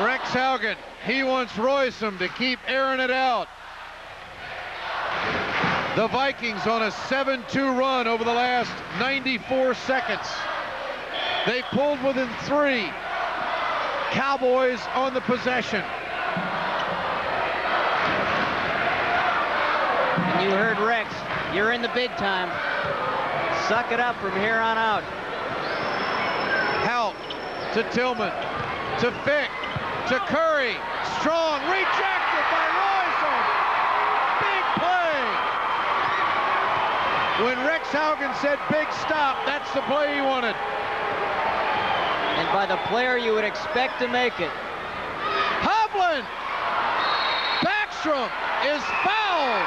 Rex Haugen, he wants Royson to keep airing it out. The Vikings on a 7-2 run over the last 94 seconds. They pulled within 3. Cowboys on the possession. And you heard Rex. You're in the big time. Suck it up from here on out. Help to Tillman, to Fick, to Curry. Strong, rejected by Royson. Big play. When Rex Haugen said big stop, that's the play he wanted. And by the player you would expect to make it. Hovland! Backstrom is fouled.